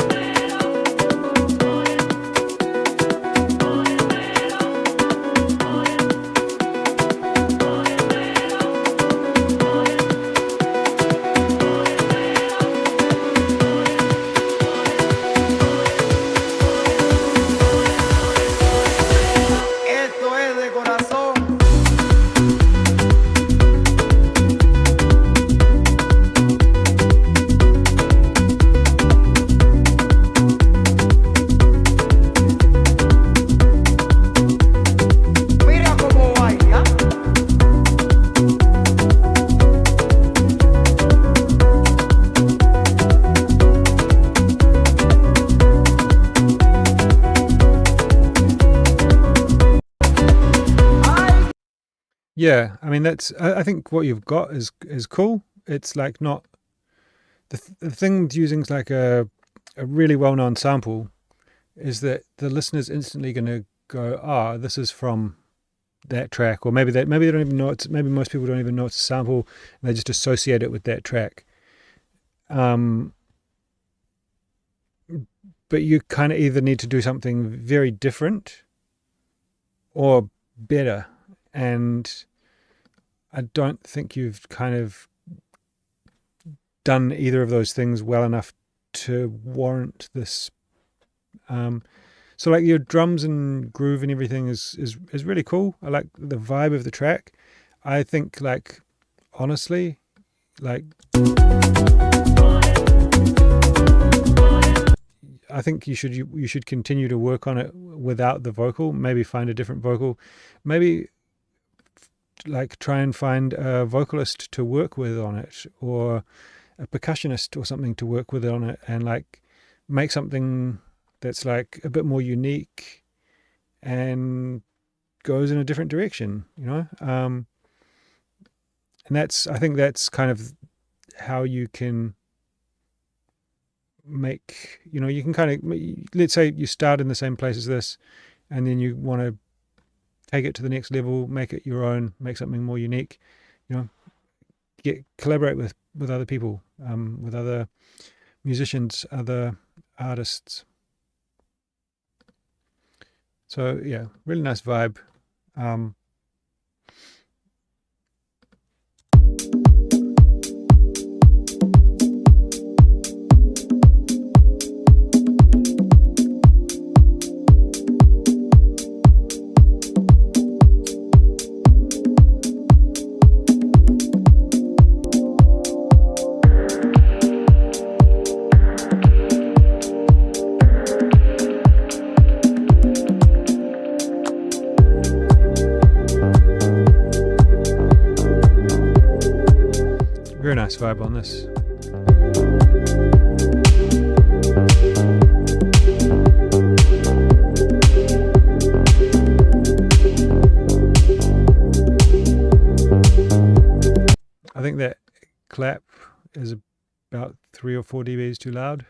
pelo. Esto es de corazón. Mira cómo baila. Ay, Yeah, I mean that's. I think what you've got is cool. It's like not the thing with using like a really well known sample is that the listener's instantly going to go, "Ah, this is from that track," or maybe they don't even know it's. Maybe most people don't even know it's a sample, and they just associate it with that track. but you kind of either need to do something very different or better, and I don't think you've kind of done either of those things well enough to warrant this. So like your drums and groove and everything is really cool. I like the vibe of the track. I think, like, honestly, like, I think you should continue to work on it without the vocal. Maybe find a different vocal. Maybe like try and find a vocalist to work with on it, or a percussionist or something to work with on it, and like make something that's like a bit more unique and goes in a different direction, you know. And I think that's kind of how you can make, you know, you can kind of, let's say you start in the same place as this, and then you want to take it to the next level, make it your own, make something more unique, you know, collaborate with other people, with other musicians, other artists. So yeah, really nice vibe. Very nice vibe on this. I think that clap is about 3 or 4 dBs too loud.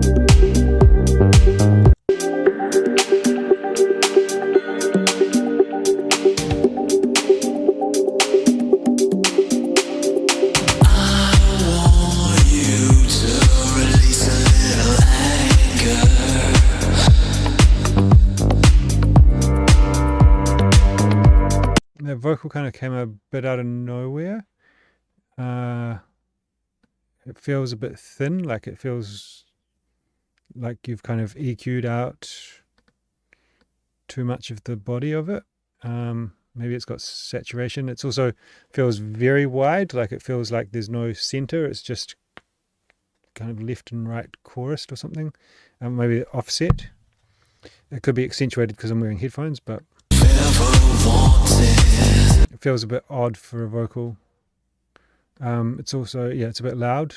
That vocal kind of came a bit out of nowhere. It feels a bit thin, like it feels like you've kind of EQ'd out too much of the body of it. Maybe it's got saturation. It's also feels very wide, like it feels like there's no center. It's just kind of left and right chorused or something. Maybe offset. It could be accentuated because I'm wearing headphones, but it feels a bit odd for a vocal. It's also, yeah, it's a bit loud.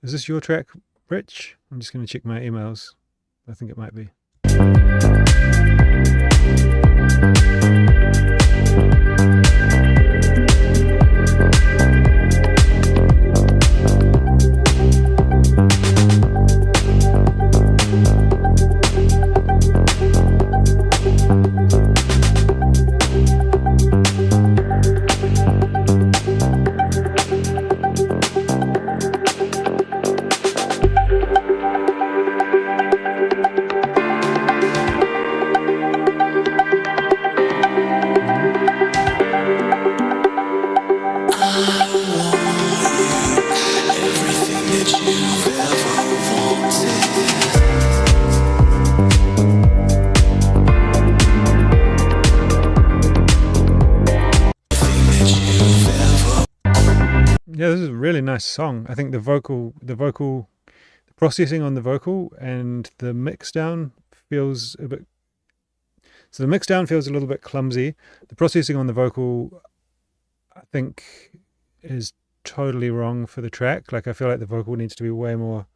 Is this your track, Rich? I'm just going to check my emails. I think it might be. Yeah, this is a really nice song. I think the processing on the vocal and the mix down feels a bit. So the mix down feels a little bit clumsy. The processing on the vocal, I think, is totally wrong for the track. Like, I feel like the vocal needs to be way more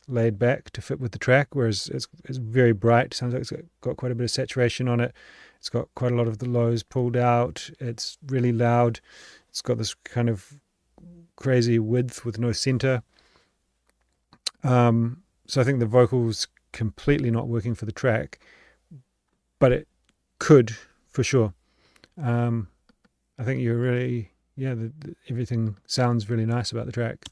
laid back to fit with the track, whereas it's very bright. Sounds like it's got quite a bit of saturation on it, It's got quite a lot of the lows pulled out. It's really loud. It's got this kind of crazy width with no center. So I think the vocals completely not working for the track, but it could for sure. I think you're really, everything sounds really nice about the track.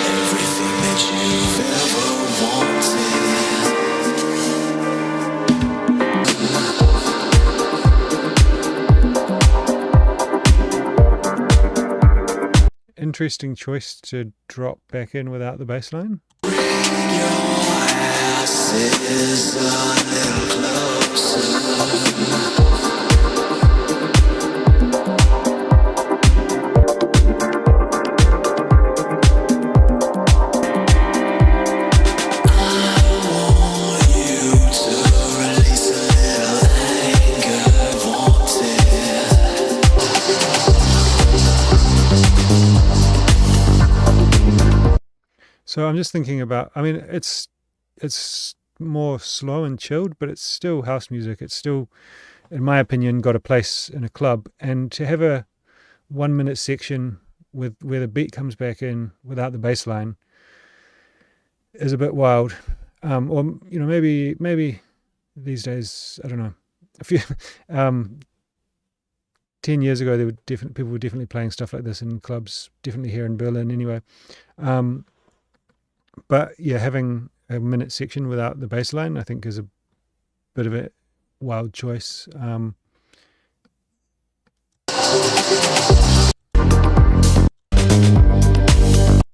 Everything that you've ever wanted. Interesting choice to drop back in without the bass line. Your ass is a little closer. So I'm just thinking about, I mean, it's more slow and chilled, but it's still house music. It's still, in my opinion, got a place in a club. And to have a 1 minute section with where the beat comes back in without the bass line is a bit wild. Or, you know, maybe these days, I don't know, a few 10 years ago, there were people were definitely playing stuff like this in clubs, definitely here in Berlin anyway. But yeah, having a minute section without the bass line, I think, is a bit of a wild choice.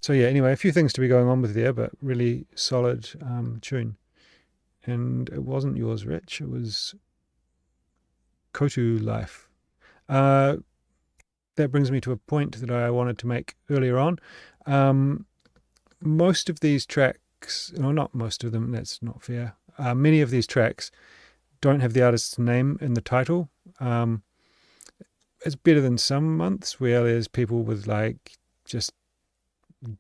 So yeah, anyway, a few things to be going on with there, but really solid tune. And it wasn't yours, Rich. It was Kotu Life. That brings me to a point that I wanted to make earlier on. Most of these tracks, no, not most of them, that's not fair. Many of these tracks don't have the artist's name in the title. It's better than some months where there's people with like just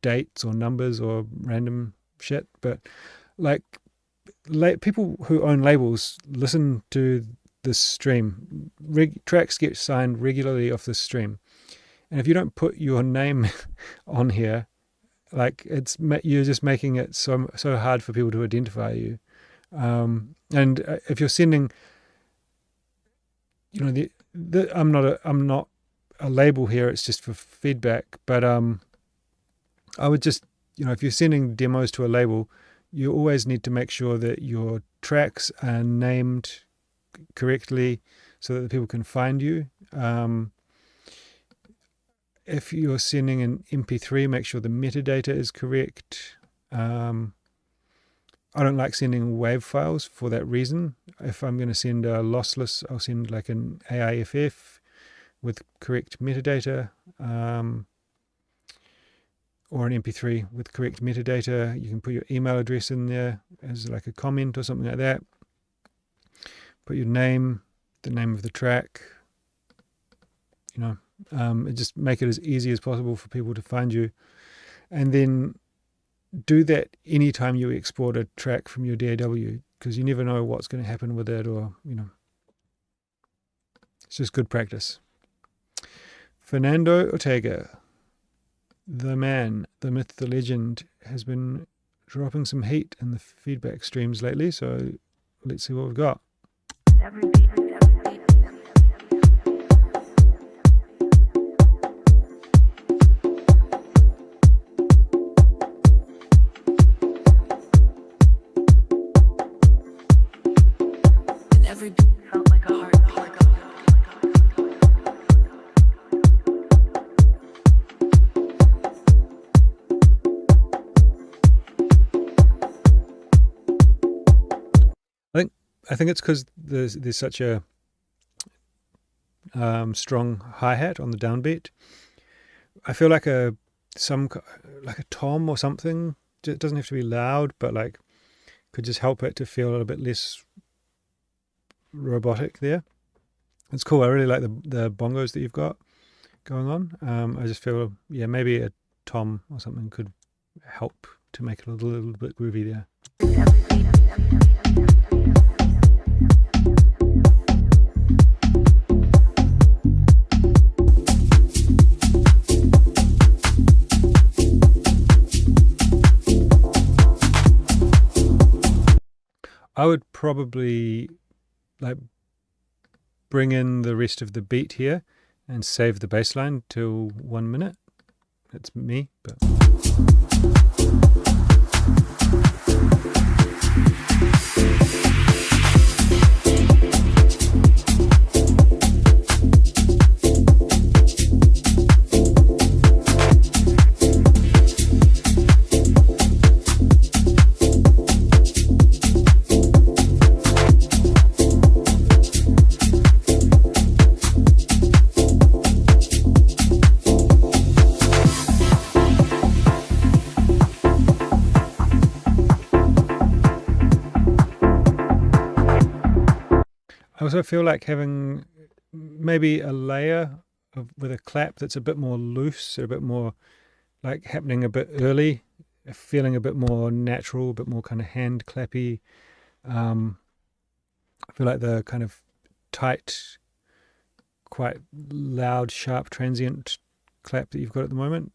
dates or numbers or random shit. But like people who own labels listen to this stream. Tracks get signed regularly off this stream. And if you don't put your name on here, like you're just making it so hard for people to identify you. And if you're sending, you know, I'm not a label here. It's just for feedback. But I would just, you know, if you're sending demos to a label, you always need to make sure that your tracks are named correctly so that the people can find you. If you're sending an MP3, make sure the metadata is correct. I don't like sending WAV files for that reason. If I'm going to send a lossless, I'll send like an AIFF with correct metadata, or an MP3 with correct metadata. You can put your email address in there as like a comment or something like that. Put your name, the name of the track, you know. Just make it as easy as possible for people to find you, and then do that anytime you export a track from your DAW, because you never know what's going to happen with it, or, you know, it's just good practice. Fernando Ortega, the man, the myth, the legend, has been dropping some heat in the feedback streams lately, so let's see what we've got. Every beat felt like a heartbeat. I think it's because there's such a strong hi-hat on the downbeat. I feel like a tom or something. It doesn't have to be loud, but like could just help it to feel a little bit less robotic there. It's cool. I really like the bongos that you've got going on. I just feel, yeah, maybe a tom or something could help to make it a little bit groovy there. I would probably like bring in the rest of the beat here and save the bass line till 1 minute. That's me, but I also feel like having maybe a layer with a clap that's a bit more loose, a bit more like happening a bit early, feeling a bit more natural, a bit more kind of hand clappy. I feel like the kind of tight, quite loud, sharp, transient clap that you've got at the moment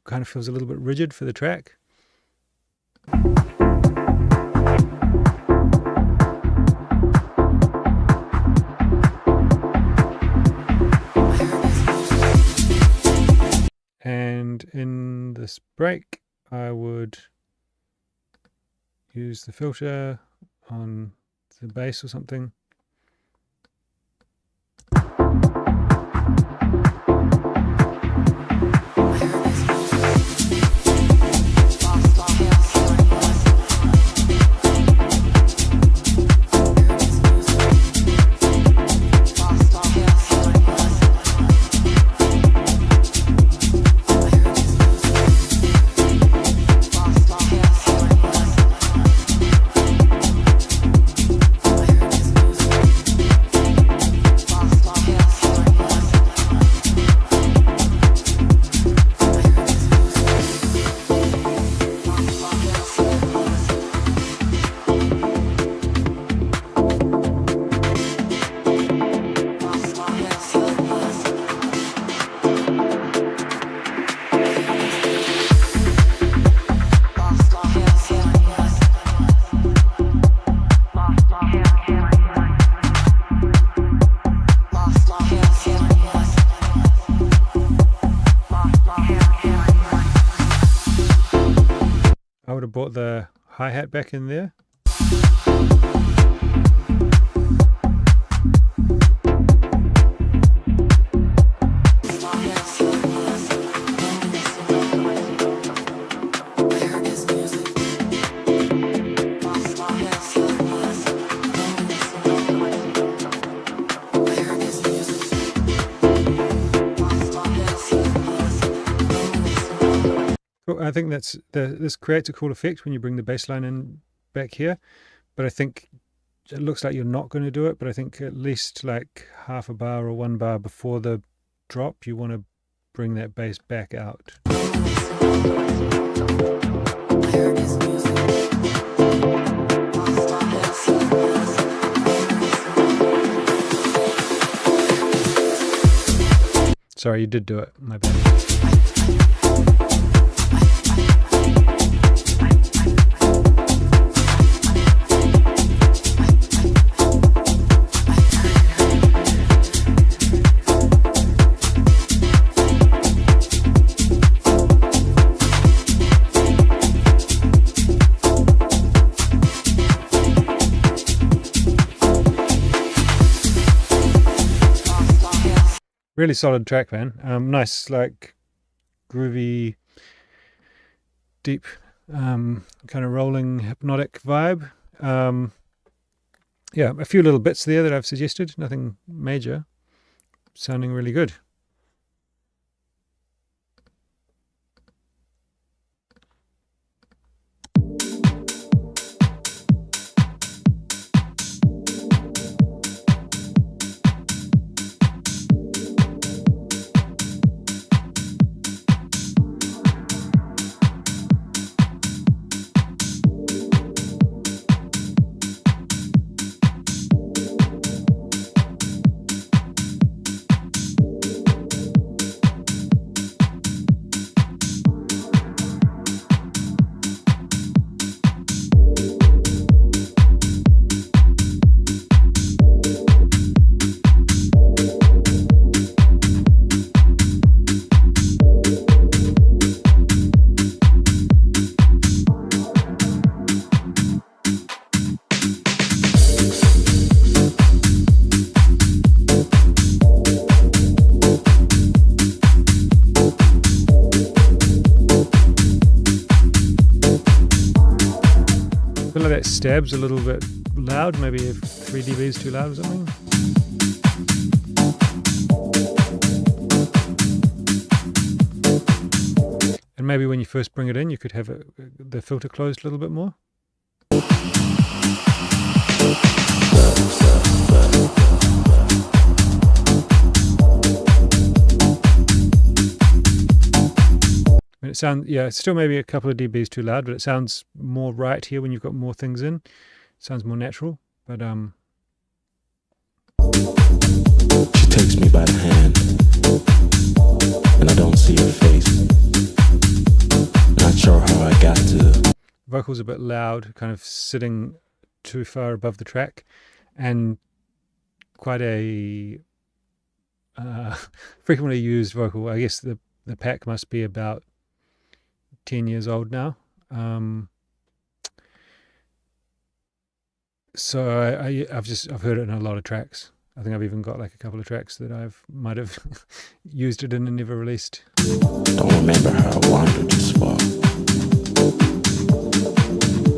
kind of feels a little bit rigid for the track. And in this break, I would use the filter on the bass or something. I would have brought the hi-hat back in there. I think this creates a cool effect when you bring the bass line in back here, but I think it looks like you're not going to do it, but I think at least like half a bar or 1 bar before the drop you want to bring that bass back out. Sorry, you did do it, my bad. Really solid track, man. Nice, like groovy, deep, kind of rolling, hypnotic vibe. Yeah, a few little bits there that I've suggested, nothing major. sounding really good. I feel like that stab's a little bit loud, maybe if 3 dB is too loud or something. And maybe when you first bring it in, you could have the filter closed a little bit more. And it sounds, yeah, it's still maybe a couple of dBs too loud, but it sounds more right here when you've got more things in. It sounds more natural, but She takes me by the hand, and I don't see her face. Not sure how I got to. Vocals a bit loud, kind of sitting too far above the track, and quite a frequently used vocal. I guess the pack must be about 10 years old now. So I've heard it in a lot of tracks. I think I've even got like a couple of tracks that might have used it in and never released. Don't remember how I wandered this far.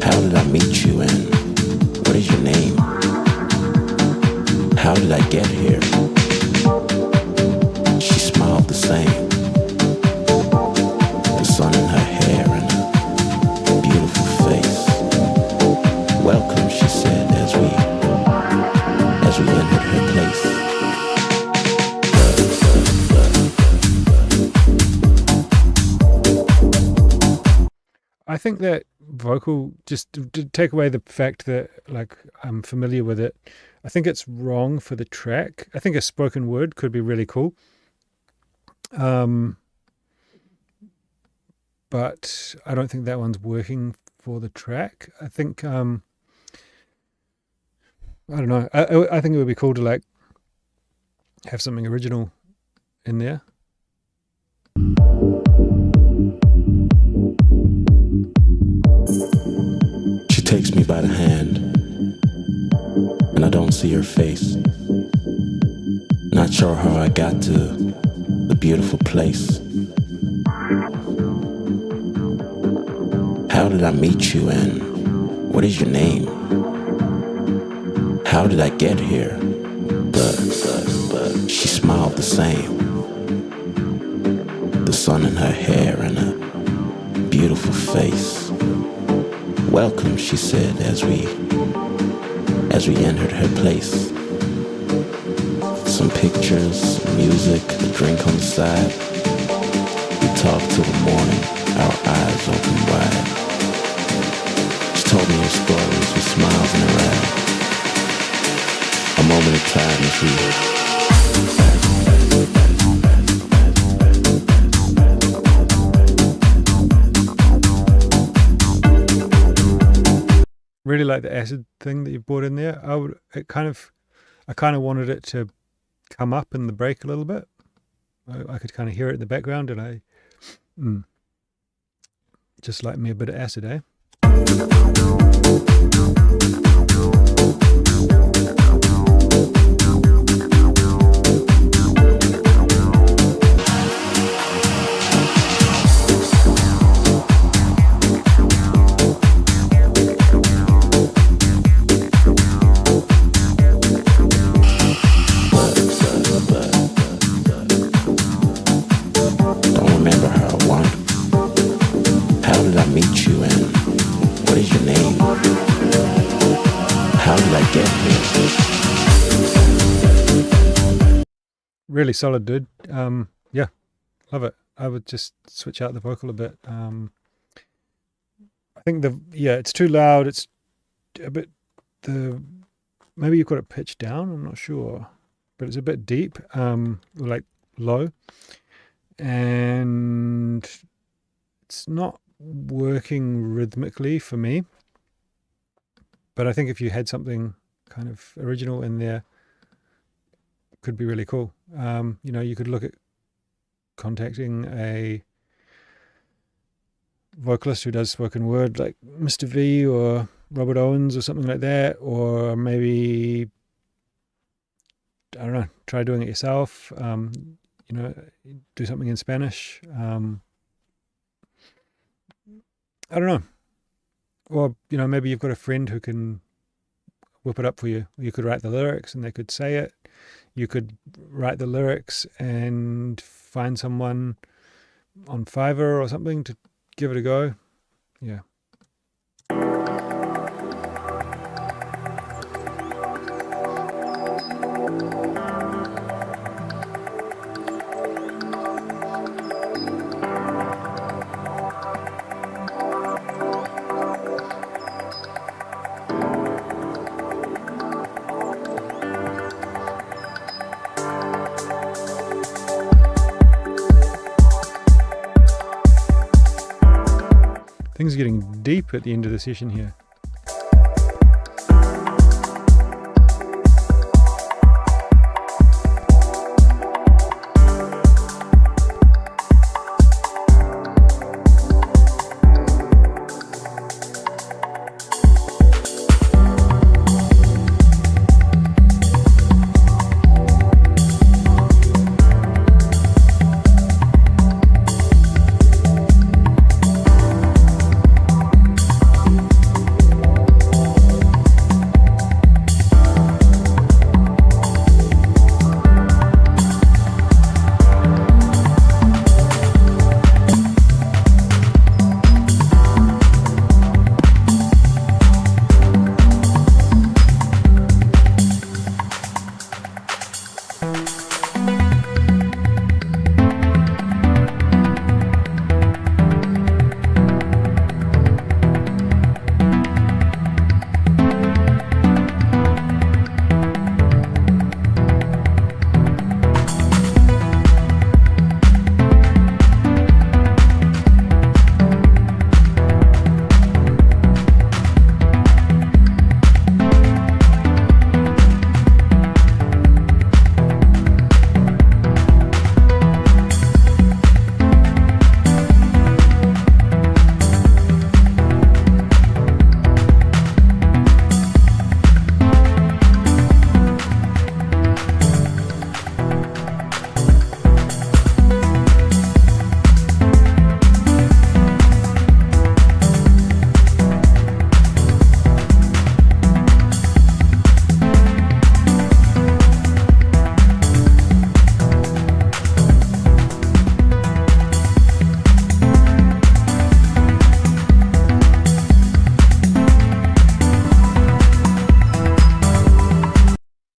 How did I meet you and what is your name? How did I get here? She smiled the same. The sun in her hair and a beautiful face. Welcome, she said as we entered her place. I think that vocal, just to take away the fact that like I'm familiar with it, I think it's wrong for the track. I think a spoken word could be really cool. But I don't think that one's working for the track. I think I don't know. I think it would be cool to like have something original in there. She takes me by the hand, and I don't see her face. Not sure how I got to the beautiful place. How did I meet you and what is your name? How did I get here? But she smiled the same. The sun in her hair and a beautiful face. Welcome, she said as we entered her place. Some pictures, music, a drink on the side. We talked till the morning, our eyes open wide. She told me her stories with smiles in her eyes. A moment of time as we really like the acid thing that you brought in there. I kind of wanted it to come up in the break a little bit. I could kind of hear it in the background, and just like me a bit of acid, eh? really solid, dude. Yeah, love it. I would just switch out the vocal a bit. I think it's too loud. It's a bit maybe you've got it pitched down. I'm not sure, but it's a bit deep, like low, and it's not working rhythmically for me. But I think if you had something kind of original in there, it could be really cool. You could look at contacting a vocalist who does spoken word, like Mr. V or Robert Owens or something like that, or maybe, I don't know, try doing it yourself. Do something in Spanish. I don't know. Or, maybe you've got a friend who can whip it up for you. You could write the lyrics and they could say it. You could write the lyrics and find someone on Fiverr or something to give it a go. Yeah. Things are getting deep at the end of the session here.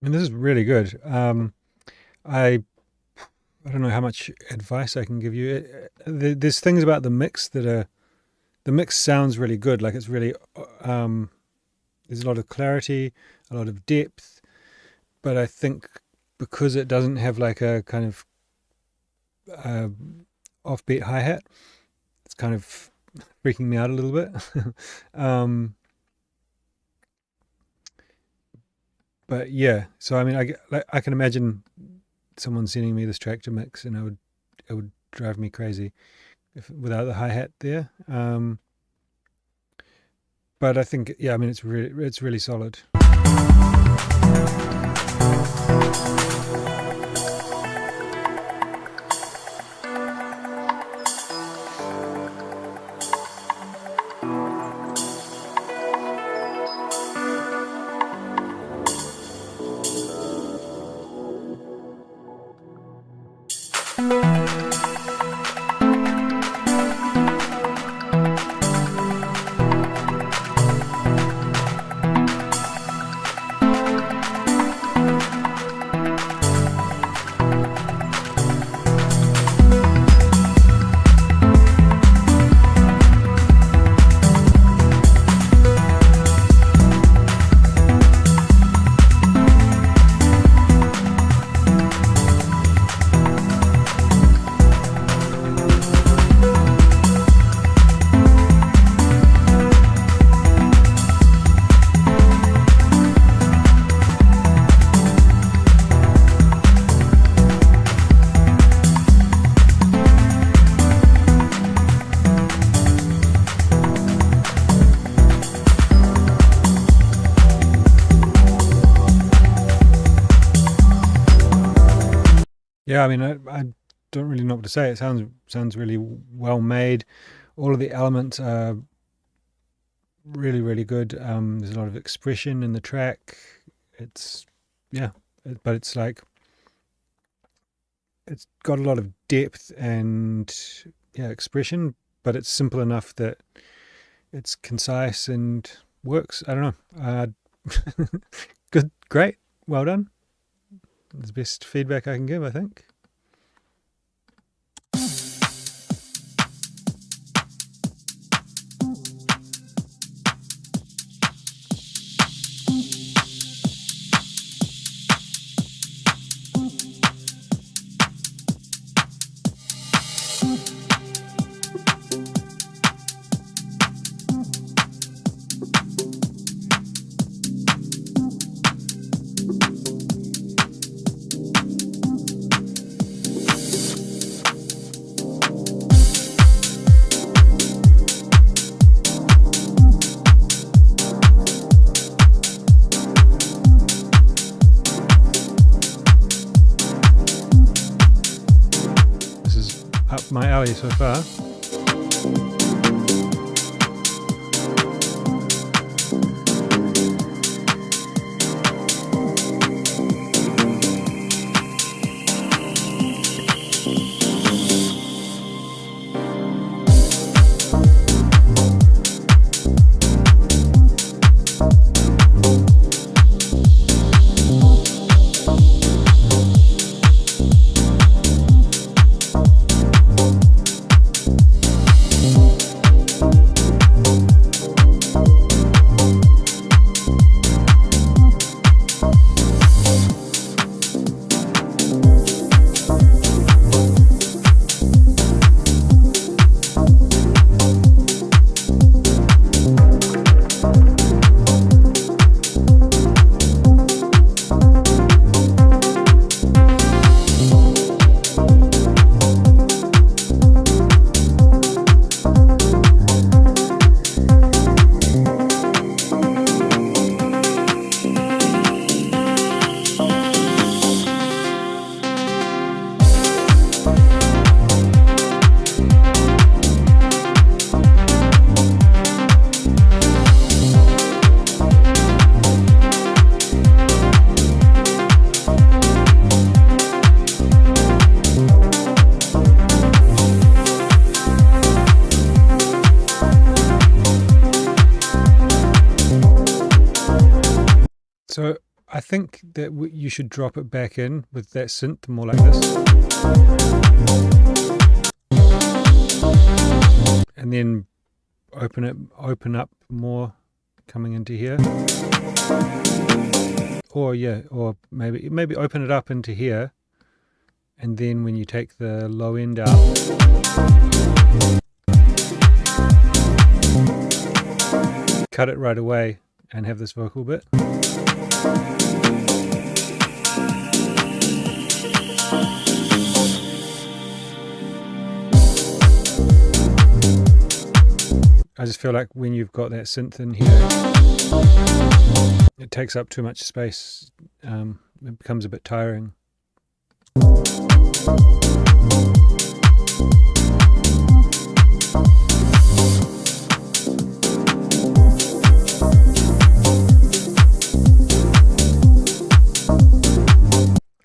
And this is really good. I don't know how much advice I can give you. There's things about the mix the mix sounds really good. Like it's really, there's a lot of clarity, a lot of depth, but I think because it doesn't have like a kind of offbeat hi-hat, it's kind of freaking me out a little bit. But yeah, so I mean, I can imagine someone sending me this track to mix, and it would drive me crazy without the hi-hat there. But I think, yeah, I mean, it's really solid. Yeah, I mean, I don't really know what to say. It sounds really well made. All of the elements are really, really good. There's a lot of expression in the track. It's but it's like it's got a lot of depth and expression, but it's simple enough that it's concise and works. I don't know. Good, great, well done. It's the best feedback I can give, I think. Up my alley so far. So I think that you should drop it back in with that synth more like this. And then open up more coming into here. Or maybe open it up into here. And then when you take the low end out, cut it right away and have this vocal bit. I just feel like when you've got that synth in here, it takes up too much space. It becomes a bit tiring.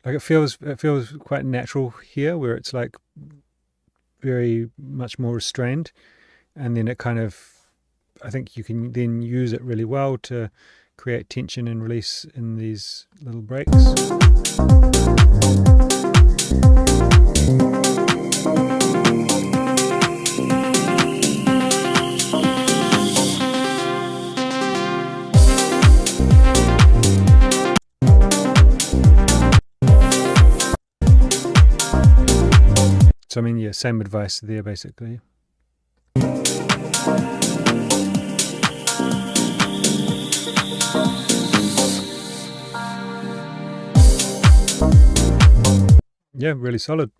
Like it feels quite natural here, where it's like very much more restrained, and then it kind of, I think you can then use it really well to create tension and release in these little breaks. So I mean, yeah, same advice there basically. Yeah, really solid.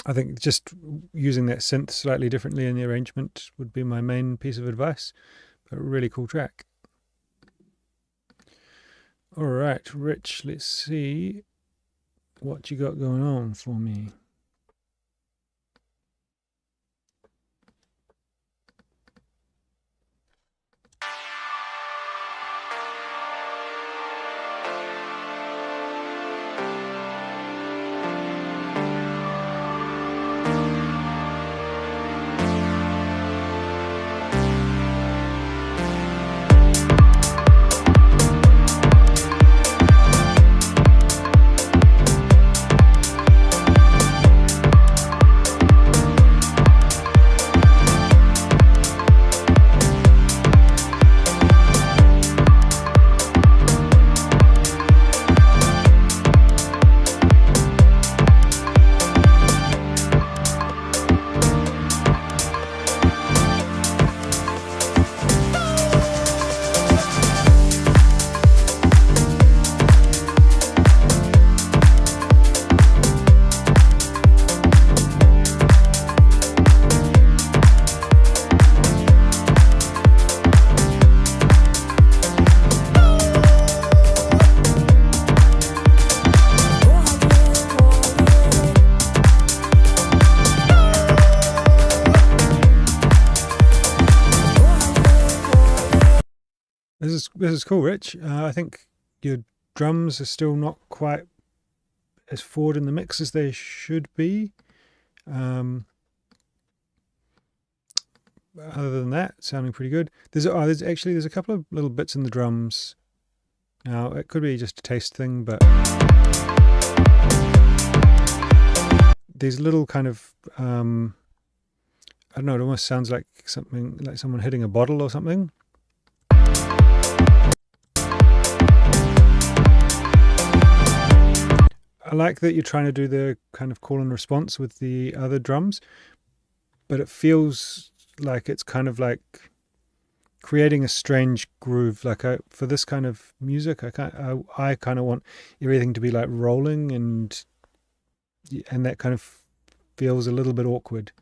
I think just using that synth slightly differently in the arrangement would be my main piece of advice. But a really cool track. All right, Rich, let's see. what you got going on for me? This is cool, Rich. I think your drums are still not quite as forward in the mix as they should be. Other than that, sounding pretty good. There's a couple of little bits in the drums. Now it could be just a taste thing, but these little kind of I don't know. It almost sounds like something like someone hitting a bottle or something. I like that you're trying to do the kind of call and response with the other drums, but it feels like it's kind of like creating a strange groove. Like for this kind of music, I kind of want everything to be like rolling, and that kind of feels a little bit awkward.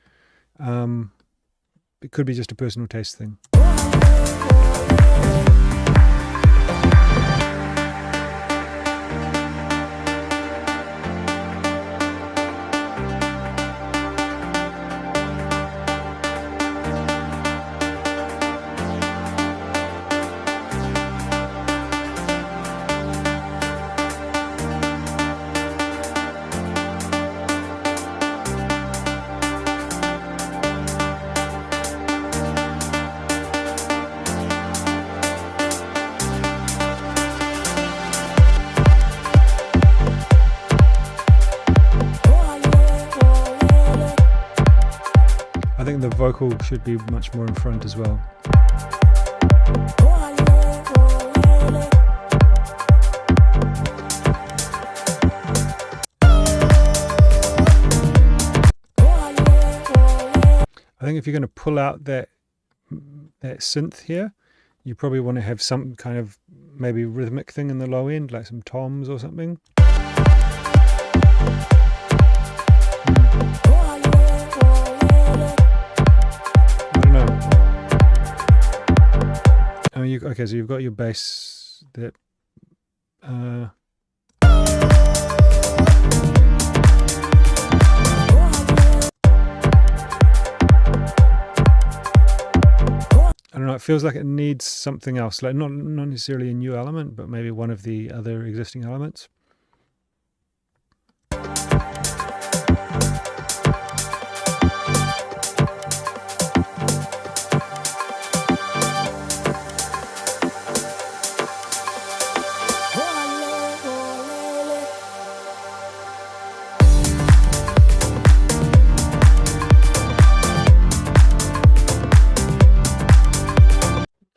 It could be just a personal taste thing. I think the vocal should be much more in front as well. I think if you're going to pull out that synth here, you probably want to have some kind of maybe rhythmic thing in the low end, like some toms or something. Okay, so you've got your bass that I don't know, it feels like it needs something else, like not necessarily a new element, but maybe one of the other existing elements.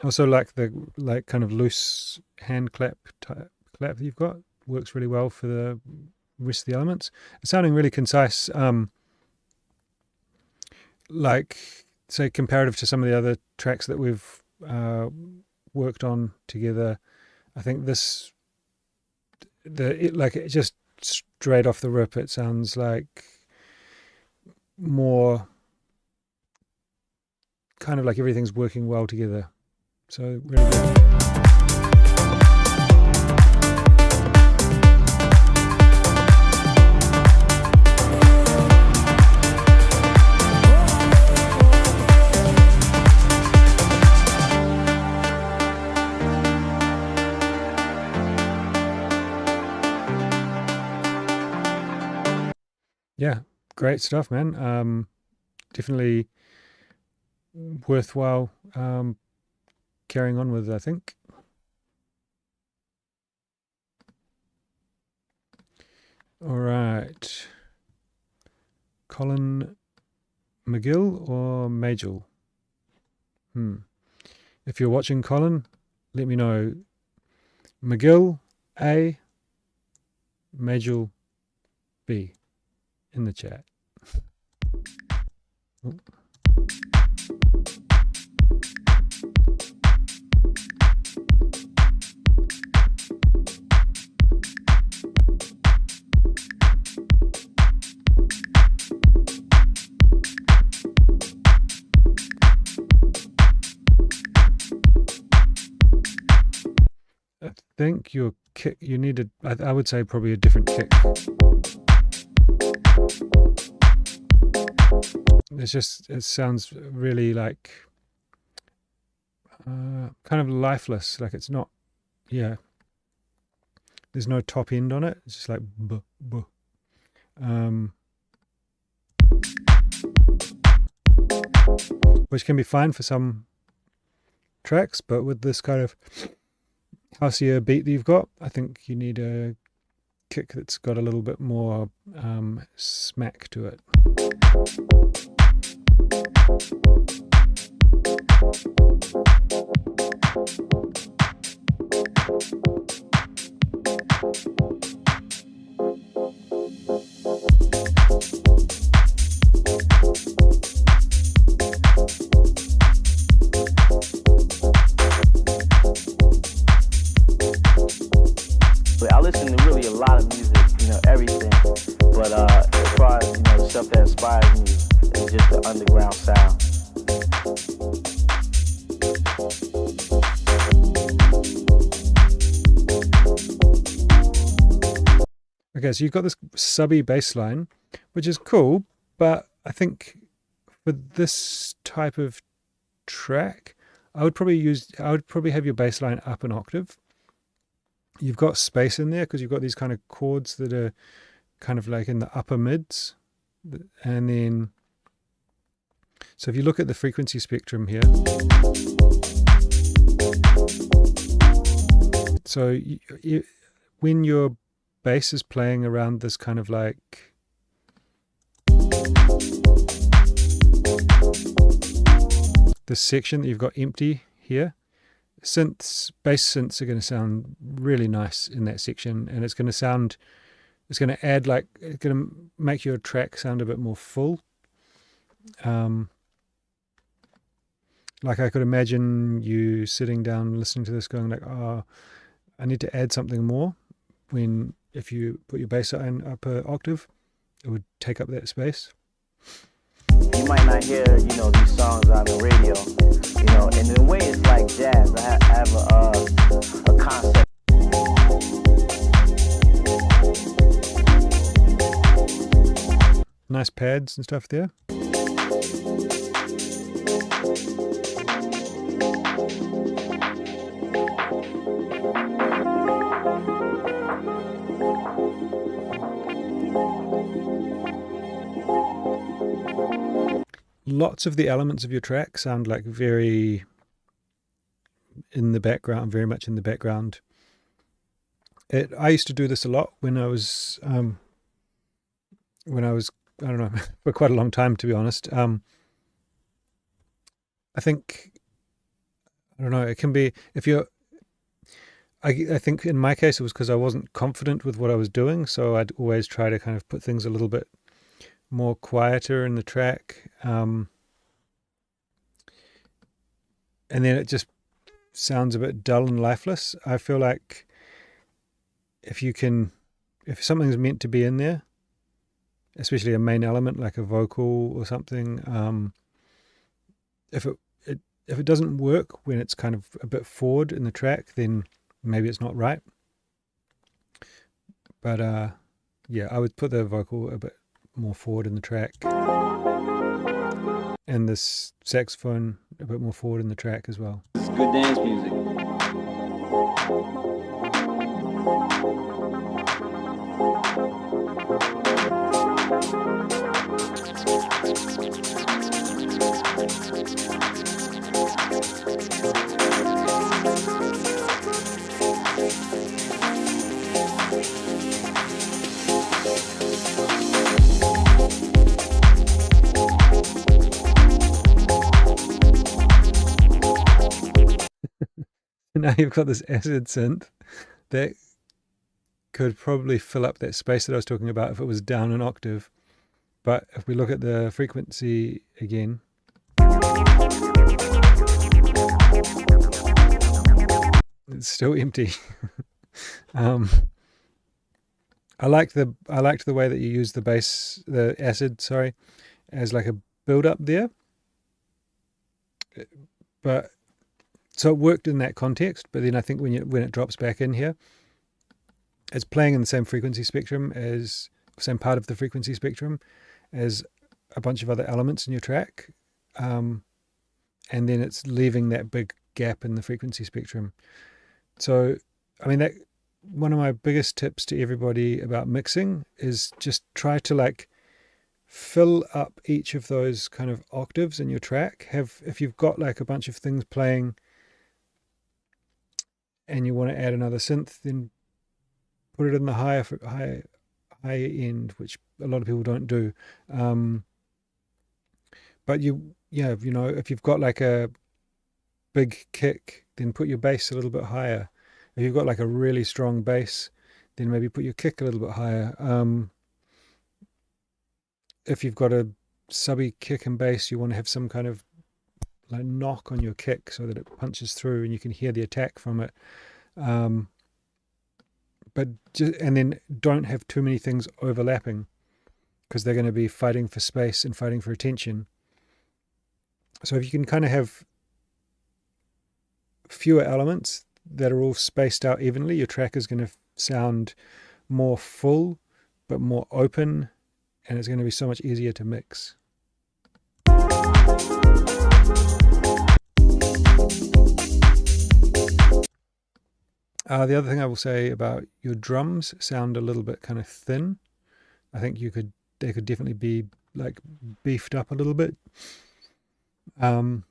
Also like the kind of loose hand clap that you've got works really well for the rest of the elements. It's sounding really concise, like say comparative to some of the other tracks that we've worked on together. I think this it just straight off the rip, it sounds like more kind of like everything's working well together. So really good. great stuff, man. Definitely worthwhile carrying on with, I think. All right. Colin McGill or Majel? If you're watching, Colin, let me know. McGill A, Majel B in the chat. Oh. I think your kick, you needed, I would say probably a different kick. It sounds really like kind of lifeless, like it's not, yeah. There's no top end on it, it's just like buh, buh. Which can be fine for some tracks, but with this kind of houseier beat that you've got, I think you need a kick that's got a little bit more smack to it. I listen to really a lot of music, everything. But as far as, the stuff that inspires me is just the underground sound. Okay, so you've got this subby bass line, which is cool, but I think for this type of track, I would probably have your bass line up an octave. You've got space in there because you've got these kind of chords that are kind of like in the upper mids. And then, so if you look at the frequency spectrum here, so when your bass is playing around this kind of like this section that you've got empty here, bass synths are going to sound really nice in that section, and it's going to make your track sound a bit more full. Like I could imagine you sitting down listening to this going like, oh, I need to add something more, when if you put your bass line up an octave, it would take up that space. You might not hear, these songs on the radio, and in a way it's like jazz. I have a concept. Nice pads and stuff there. Lots of the elements of your track sound like very in the background, very much in the background. I used to do this a lot when I was I don't know, for quite a long time, to be honest. I think, I don't know, it can be, if you're, I think in my case it was because I wasn't confident with what I was doing, so I'd always try to kind of put things a little bit more quieter in the track, and then it just sounds a bit dull and lifeless. I feel like if something's meant to be in there, especially a main element like a vocal or something, if it doesn't work when it's kind of a bit forward in the track, then maybe it's not right. But yeah, I would put the vocal a bit more forward in the track, and this saxophone a bit more forward in the track as well. This is good dance music. now you've got this acid synth that could probably fill up that space that I was talking about if it was down an octave. But if we look at the frequency again, it's still empty. I liked the way that you use the acid, sorry, as like a build up there. But so it worked in that context, but then I think when it drops back in here, it's playing in the same frequency spectrum as same part of the frequency spectrum as a bunch of other elements in your track, and then it's leaving that big gap in the frequency spectrum. So, I mean, that one of my biggest tips to everybody about mixing is just try to like fill up each of those kind of octaves in your track. If you've got like a bunch of things playing and you want to add another synth, then put it in the higher end, which a lot of people don't do. But if you've got like a big kick, then put your bass a little bit higher. If you've got like a really strong bass, then maybe put your kick a little bit higher. If you've got a subby kick and bass, you want to have some kind of like knock on your kick so that it punches through and you can hear the attack from it. And then don't have too many things overlapping, because they're going to be fighting for space and fighting for attention. So if you can kind of have fewer elements that are all spaced out evenly, your track is going to sound more full but more open, and it's going to be so much easier to mix. The other thing I will say about your drums sound a little bit kind of thin. I think they could definitely be like beefed up a little bit. That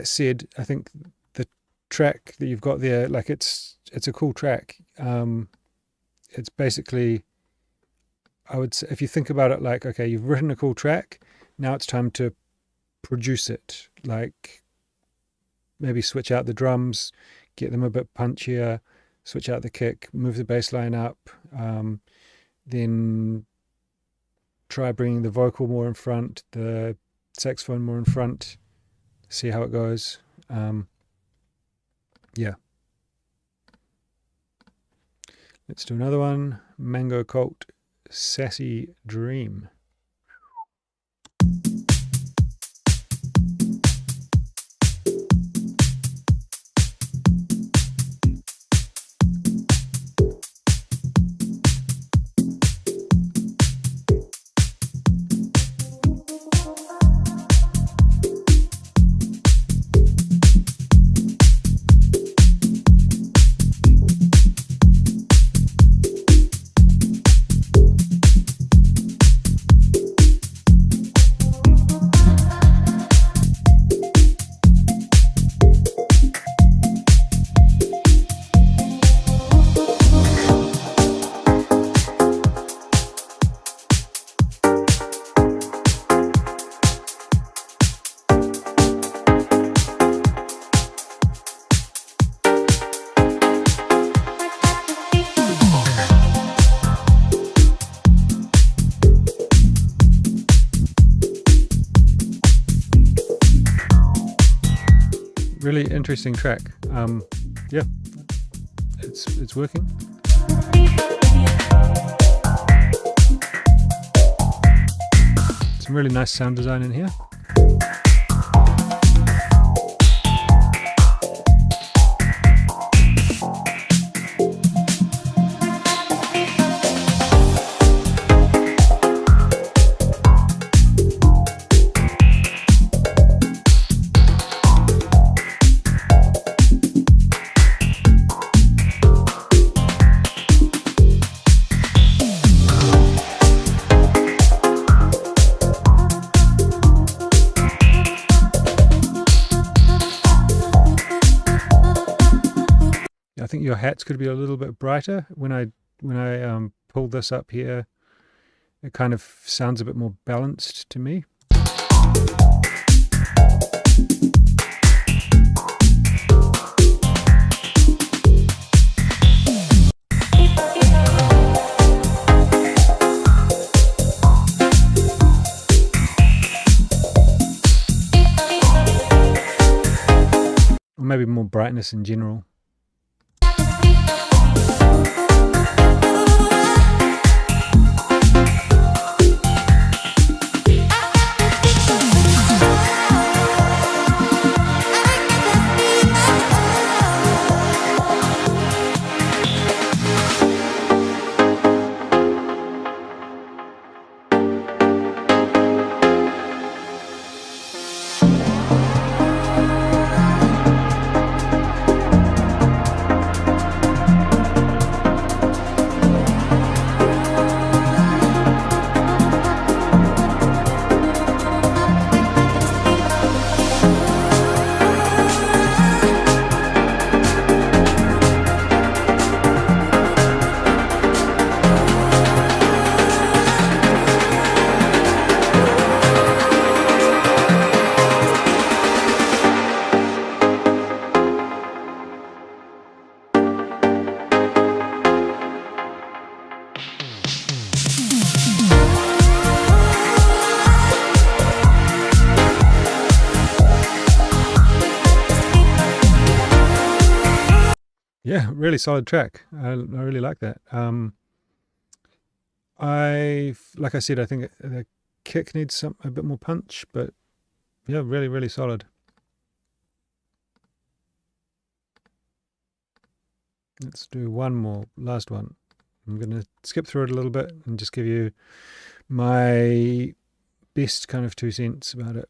said, I think the track that you've got there, like it's a cool track. It's basically, I would say, if you think about it like, okay, you've written a cool track, now it's time to produce it. Like maybe switch out the drums, get them a bit punchier, switch out the kick, move the bass line up, then try bringing the vocal more in front, the saxophone more in front, see how it goes. Yeah. Let's do another one. Mango Cult, Sassy Dream. Really interesting track. Yeah, it's working. Some really nice sound design in here. I think your hats could be a little bit brighter. When I pulled this up here, it kind of sounds a bit more balanced to me. maybe more brightness in general. Yeah, really solid track. I really like that. Like I said, I think the kick needs a bit more punch, but yeah, really, really solid. Let's do one more, last one. I'm going to skip through it a little bit and just give you my best kind of 2 cents about it.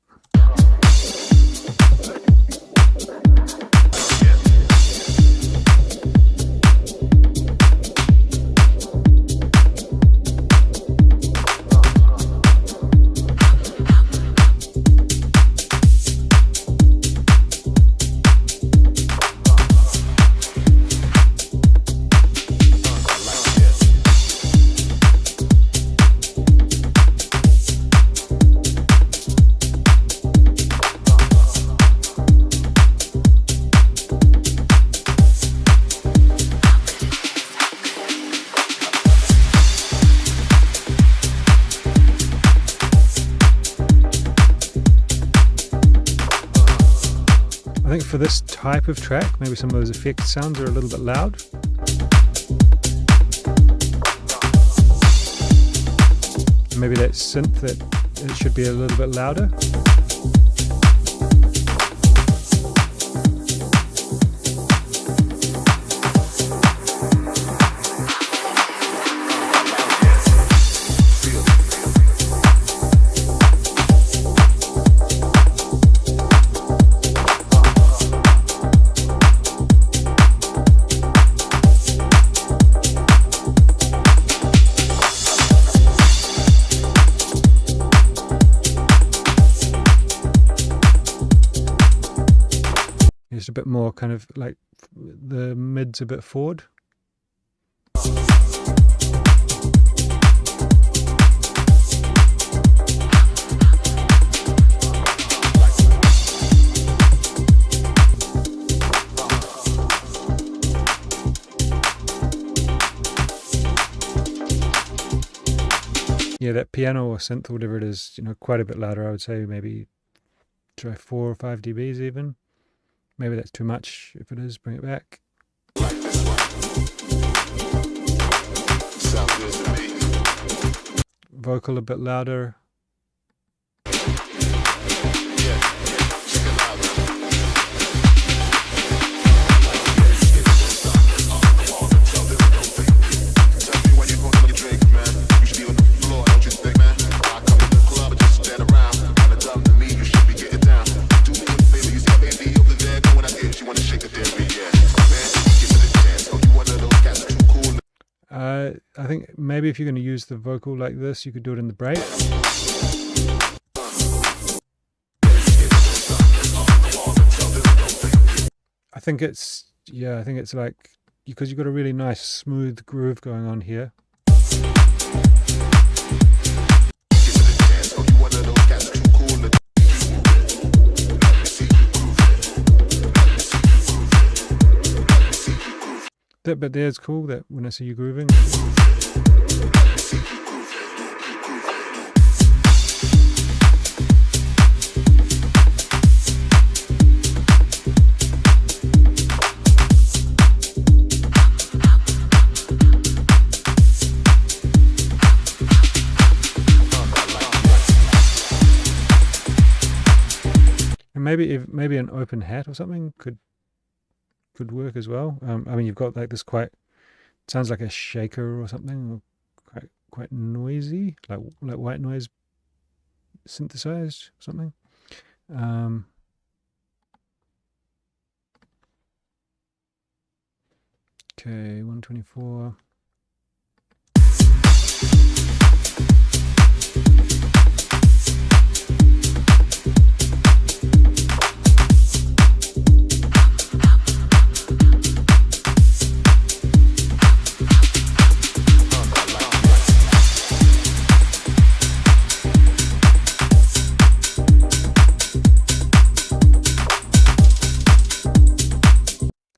I think for this type of track, maybe some of those effect sounds are a little bit loud. Maybe that synth, that it should be a little bit louder. Just a bit more kind of like the mids a bit forward. Yeah, that piano or synth or whatever it is, quite a bit louder. I would say maybe try 4 or 5 dBs even. Maybe that's too much. If it is, bring it back. Vocal a bit louder. I think maybe if you're going to use the vocal like this, you could do it in the break. I think it's like, because you've got a really nice smooth groove going on here. That bit there is cool, that when I see you grooving. maybe an open hat or something could work as well. I mean, you've got like this sounds like a shaker or something, or quite noisy, like white noise synthesized or something. Okay, 124.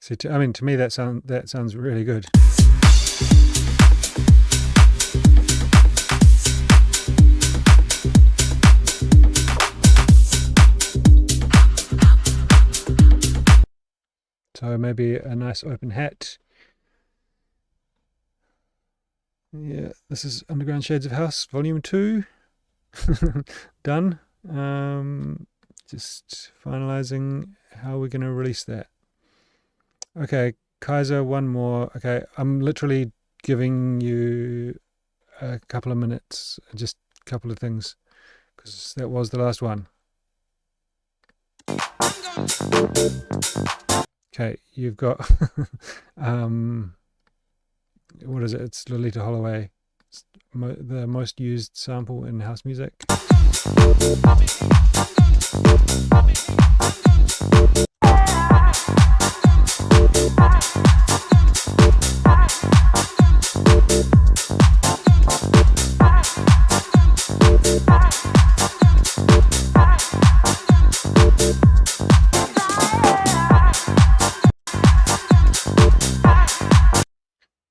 So to me that sounds really good. So maybe a nice open hat. Yeah, this is Underground Shades of House, Volume 2. Done. Just finalizing how we're going to release that. Okay, Kaiser, one more. Okay, I'm literally giving you a couple of minutes, just a couple of things, because that was the last one. Okay, you've got, what is it? It's Lolita Holloway, the most used sample in house music.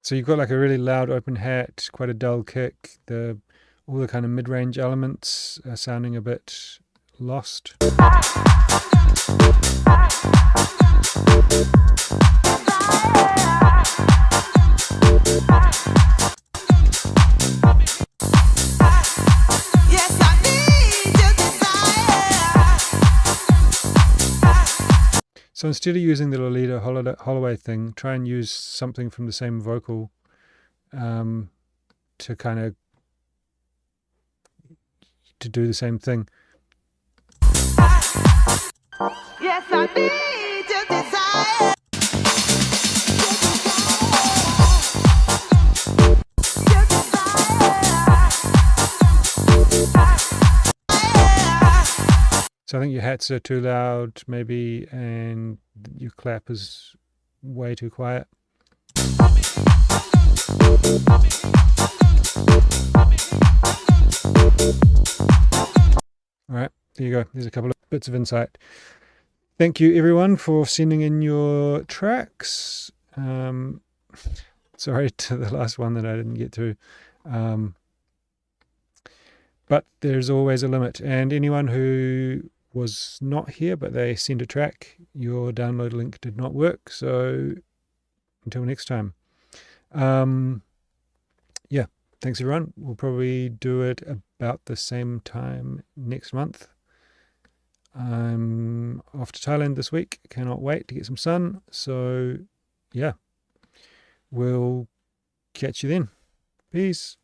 So you've got like a really loud open hat, quite a dull kick, all the kind of mid-range elements are sounding a bit lost. So instead of using the Lolita Holloway thing, try and use something from the same vocal to kind of do the same thing. Yes, I need your desire. So I think your hats are too loud, maybe, and your clap is way too quiet. All right, there you go. There's a couple of bits of insight. Thank you, everyone, for sending in your tracks. Sorry to the last one that I didn't get to. But there's always a limit. And anyone who was not here, but they sent a track, your download link did not work. So until next time. Yeah, thanks, everyone. We'll probably do it about the same time next month. I'm off to Thailand this week. Cannot wait to get some sun. So, yeah, we'll catch you then. Peace.